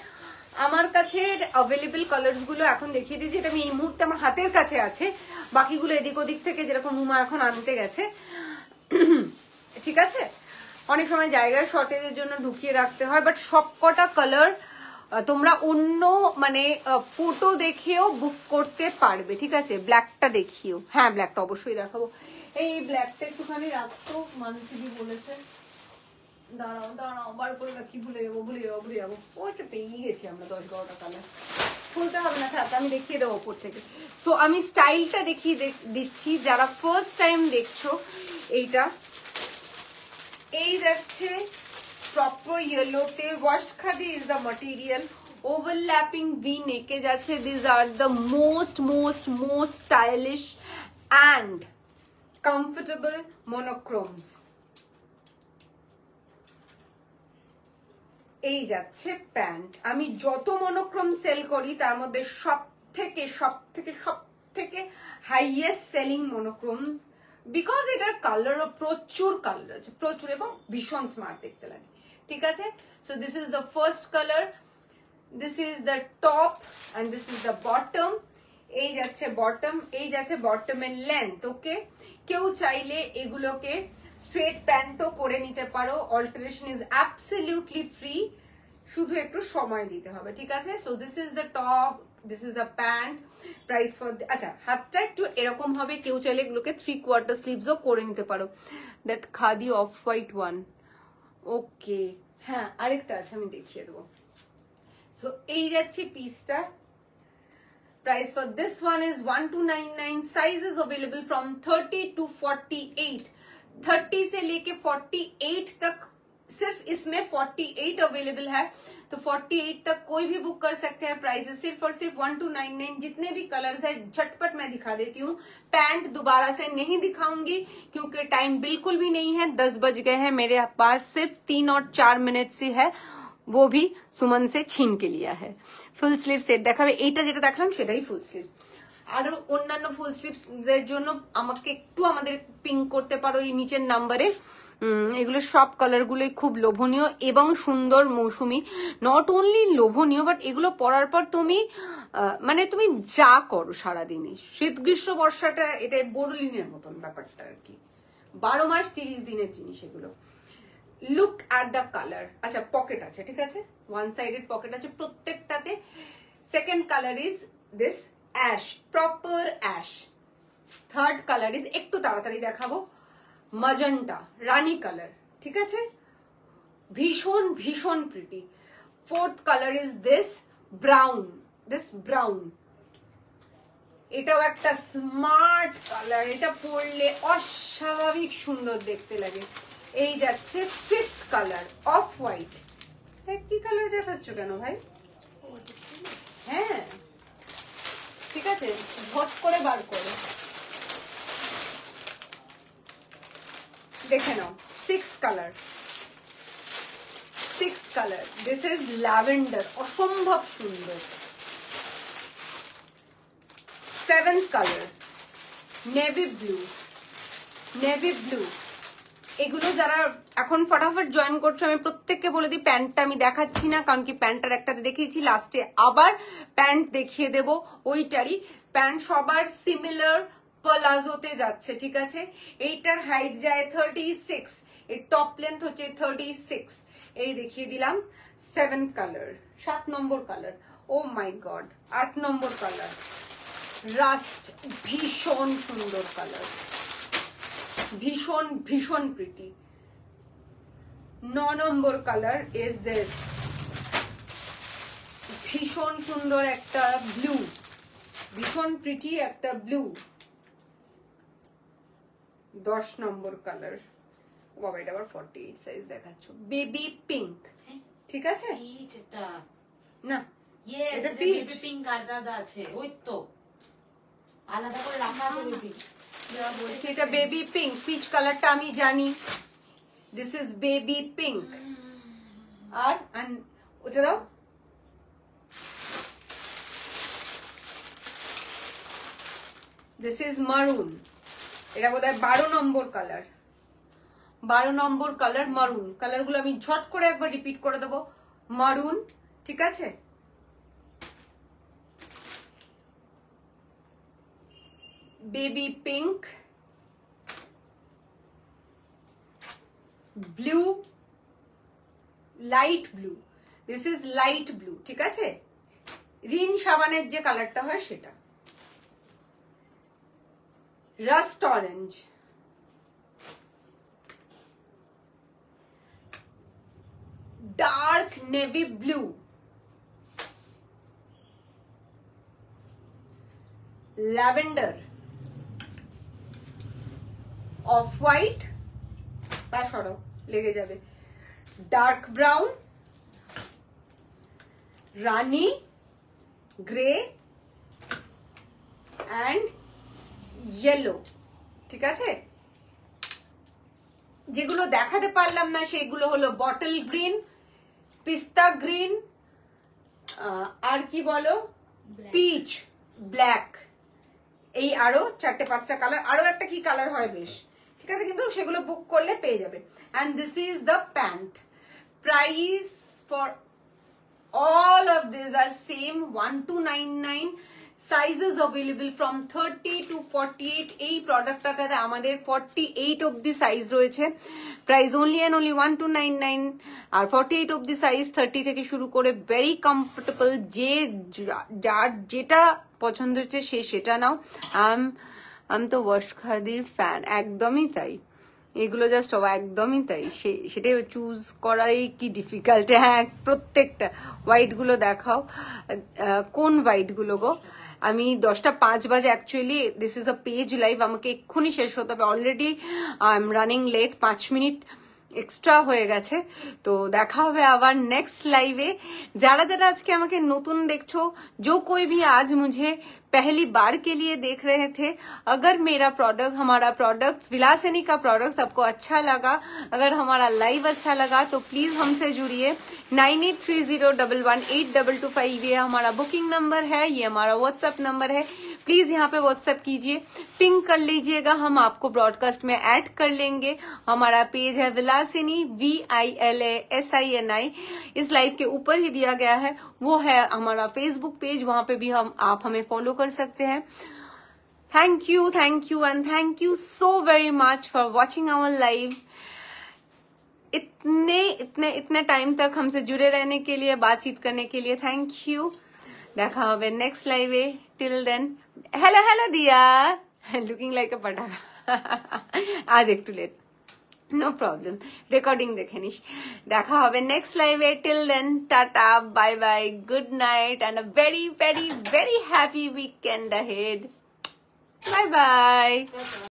আমার কাছে। অ্যাভেলেবল কালার্স গুলো এখন দেখিয়ে দিই, যেটা আমি এই মুহূর্তে আমার হাতের কাছে আছে। বাকিগুলো এদিক ওদিক থেকে যেরকম রুমা এখন আনতে গেছে, ঠিক আছে? অনেক সময় জায়গায় শর্টেজের জন্য ঢুকিয়ে রাখতে হয়, বাট সব কটা কালার তোমরা অন্য মানে ফটো দেখেও বুক করতে পারবে, ঠিক আছে? ব্ল্যাকটা দেখিও। হ্যাঁ, ব্ল্যাকটা অবশ্যই দেখাবো। এই ব্ল্যাকটা একটুখানি রাখতো, মানুষই বলেছে। দাঁড়াও বার করে রাখি, ভুলে যাবো। ওইটা পেয়ে গেছি আমরা 10-12টা কালার। খুলতে হবে না, থাক, আমি দেখিয়ে দেবো ওপর থেকে। সো আমি স্টাইলটা দেখিয়ে দিচ্ছি যারা ফার্স্ট টাইম দেখছো। এইটা এই যাচ্ছে প্রপার ইয়েলোতে, wash khadi is the material, overlapping V-neck এ যাচ্ছে। These are the most stylish and comfortable monochromes. এই যাচ্ছে প্যান্ট। আমি যত মনোক্রোম সেল করি তার মধ্যে সব থেকে হাইয়েস্ট সেলিং মনোক্রোমস, বিকজ এটার কালারও প্রচুর কালার আছে, প্রচুর, এবং ভীষণ স্মার্ট দেখতে লাগে, ঠিক আছে? So this is the first colour, this is the top and this is the bottom. এই যাচ্ছে বটম, এই যাচ্ছে বটমের লেন্থ। ওকে, কেউ চাইলে এগুলোকে স্ট্রেট প্যান্টও করে নিতে পারো। অল্টারেশন ইজ অ্যাবসলিউটলি ফ্রি, শুধু একটু সময় দিতে হবে, ঠিক আছে? So this is the top, this is the pant. Price for, আচ্ছা, হাতটা একটু এরকম হবে, কেউ চাইলে এগুলোকে 3/4 স্লিভসও করে নিতে পারো। That khadi off white one. Okay, হ্যাঁ, আরেকটা আছে, আমি দেখিয়ে দেবো। সো এই যাচ্ছে পিসটা। Price for this one is 1299. Sizes available from 30 to 48. 30 से लेके 48 तक सिर्फ इसमें 48 अवेलेबल है, तो 48 तक कोई भी बुक कर सकते हैं। प्राइसेस सिर्फ और सिर्फ 1299। जितने भी कलर्स है झटपट मैं दिखा देती हूँ। पैंट दोबारा से नहीं दिखाऊंगी क्योंकि टाइम बिल्कुल भी नहीं है, 10 बज गए हैं। मेरे पास सिर्फ 3 और 4 मिनट से है, वो भी सुमन से छीन के लिया है। ফুল স্লিভ সেট দেখাবে, এইটা যেটা দেখলাম সেটাই ফুল স্লিভস। আর অন্যান্য ফুল স্লিভসদের জন্য আমাকে একটু আমাদের পিং করতে পারো এই নিচের নাম্বারে। এগুলো সব কালার গুলোই খুব লোভনীয় এবং সুন্দর মৌসুমী। নট অনলি লোভনীয়, বাট এগুলো পরার পর তুমি মানে তুমি যা করো সারাদিনই, শীত গ্রীষ্ম বর্ষাটা এটা বোরলিনের মতন ব্যাপারটা আর কি। 12 মাস 30 দিনের জিনিস এগুলো। Look at the colour. আচ্ছা পকেট আছে, ঠিক আছে, ওয়ান সাইডেড পকেট আছে প্রত্যেকটাতে। Second colour is this ash, proper ash. Third colour is, একটু তাড়াতাড়ি দেখাবো, মাজন্টা, রানী কালার, ঠিক আছে, ভীষণ ভীষণ pretty. Fourth colour is this brown, এটাও একটা স্মার্ট কালার, এটা পরলে অস্বাভাবিক সুন্দর দেখতে লাগে। এই যাচ্ছে ফিফথ কালার, অফ হোয়াইট। কি কালার দেখাচ্ছ কেন ভাই? হ্যাঁ ঠিক আছে, ঝট করে বার করো, দেখে নাও। Sixth colour, this is lavender, অসম্ভব সুন্দর। Seventh colour, navy blue. এগুলো যারা এখন ফটাফট জয়েন করছো, আমি প্রত্যেককে বলে দিই প্যান্টটা আমি দেখাচ্ছি না, কারণ কি প্যান্টটার একটাতে দেখিয়েছি, লাস্টে আবার প্যান্ট দেখিয়ে দেব ওইটারই। প্যান্ট সবার সিমিলার প্লাজোতে যাচ্ছে, ঠিক আছে। এইটার হাইট যায় 36, এর টপ লেন্থ হচ্ছে 36। এই দেখিয়ে দিলাম। 7th কালার, 7 নম্বর কালার, ও মাই গড। 8 নম্বর কালার, রাস্ট, ভীষণ সুন্দর কালার, ভীষণ ভীষণ pretty. 9 number colour is this, ভীষণ সুন্দর একটা ব্লু, ভীষণ প্রিটি একটা ব্লু। 10 নম্বর কালার, বাবা এটা আবার 48 সাইজ দেখাচ্ছ, বেবি পিঙ্ক, ঠিক আছে না? এটা বেবি পিঙ্ক আলাদা আছে, ওই তো আলাদা করে রাখা আছে বেবি। বলছি এটা বেবি পিঙ্ক, পিচ কালারটা আমি জানি, দিস ইজ বেবি পিঙ্ক। আর ওটা দাও, দিস ইজ মারুন। এটা বোধহয় 12 নম্বর কালার, 12 নম্বর কালার মারুন। কালারগুলো আমি ঝট করে একবার রিপিট করে দেবো, মারুন, ঠিক আছে। Baby pink, blue, light blue, this is light blue, ঠিক আছে। রিন সাবানের যে কালারটা হয় সেটা। Rushed orange, dark navy blue, lavender, off white, বা সরো লেগে যাবে, dark brown, Rani grey and yellow, ঠিক আছে। যেগুলো দেখাতে পারলাম না সেগুলো হলো বটল গ্রিন, পিস্তা গ্রিন, আর কি বলো, পিচ, ব্ল্যাক, এই আরো 4-5টা কালার। আরো একটা কি কালার হয় বেশ, ঠিক আছে, কিন্তু সেগুলো বুক করলে পেয়ে যাবে। And this is the pant. Price for all of these are same, 1299. Sizes available from 30 to 48. এই প্রোডাক্টটাতে আমাদের 48 অবধি সাইজ রয়েছে। প্রাইস only and only 1299, আর 48 অবধি সাইজ, 30 থেকে শুরু করে, ভেরি কমফোর্টেবল। যার যেটা পছন্দ হচ্ছে সে সেটা নাও। আমি তো ওয়াশ খাদির ফ্যান, একদমই তাই, এগুলো জাস্ট একদমই তাই, সেটাই চুজ করাই কি ডিফিকাল্ট। হ্যাঁ প্রত্যেকটা হোয়াইট গুলো দেখাও, কোন হোয়াইট গুলো গো? আমি 10:05 বাজে, actually this is a page live, আমাকে এক্ষুনি শেষ হতে হবে, already I am running late, 5 minute extra হয়ে গেছে। তো দেখা হবে আবার नेक्स्ट লাইভে। যারা যারা আজকে আমাকে নতুন দেখছো, जो कोई भी आज मुझे पहली बार के लिए देख रहे थे, अगर मेरा प्रोडक्ट, हमारा प्रोडक्ट विलासिनी का प्रोडक्ट आपको अच्छा लगा, अगर हमारा लाइव अच्छा लगा तो प्लीज हमसे जुड़िए। 9830118225 ये हमारा बुकिंग नंबर है, ये हमारा व्हाट्सएप नंबर है। प्लीज यहाँ पे व्हाट्सएप कीजिए, पिंग कर लीजिएगा, हम आपको ब्रॉडकास्ट में ऐड कर लेंगे। हमारा पेज है विलासिनी VILASINI, इस लाइव के ऊपर ही दिया गया है, वो है हमारा फेसबुक पेज, वहां पे भी आप हमें फॉलो कर सकते हैं। Thank you and thank you so very much for watching our live. इतने टाइम तक हमसे जुड़े रहने के लिए, बातचीत करने के लिए थैंक यू। দেখা হবে নেক্সট লাইভে। টিল দেন হ্যালো দিয়া, লুকিং লাইক এ পটাকা। আজ একটু লেট, নো প্রবলেম, রেকর্ডিং দেখে নিস। দেখা হবে নেক্সট লাইভে। Till then tata, bye bye, good night and a very very very happy weekend ahead. Bye by.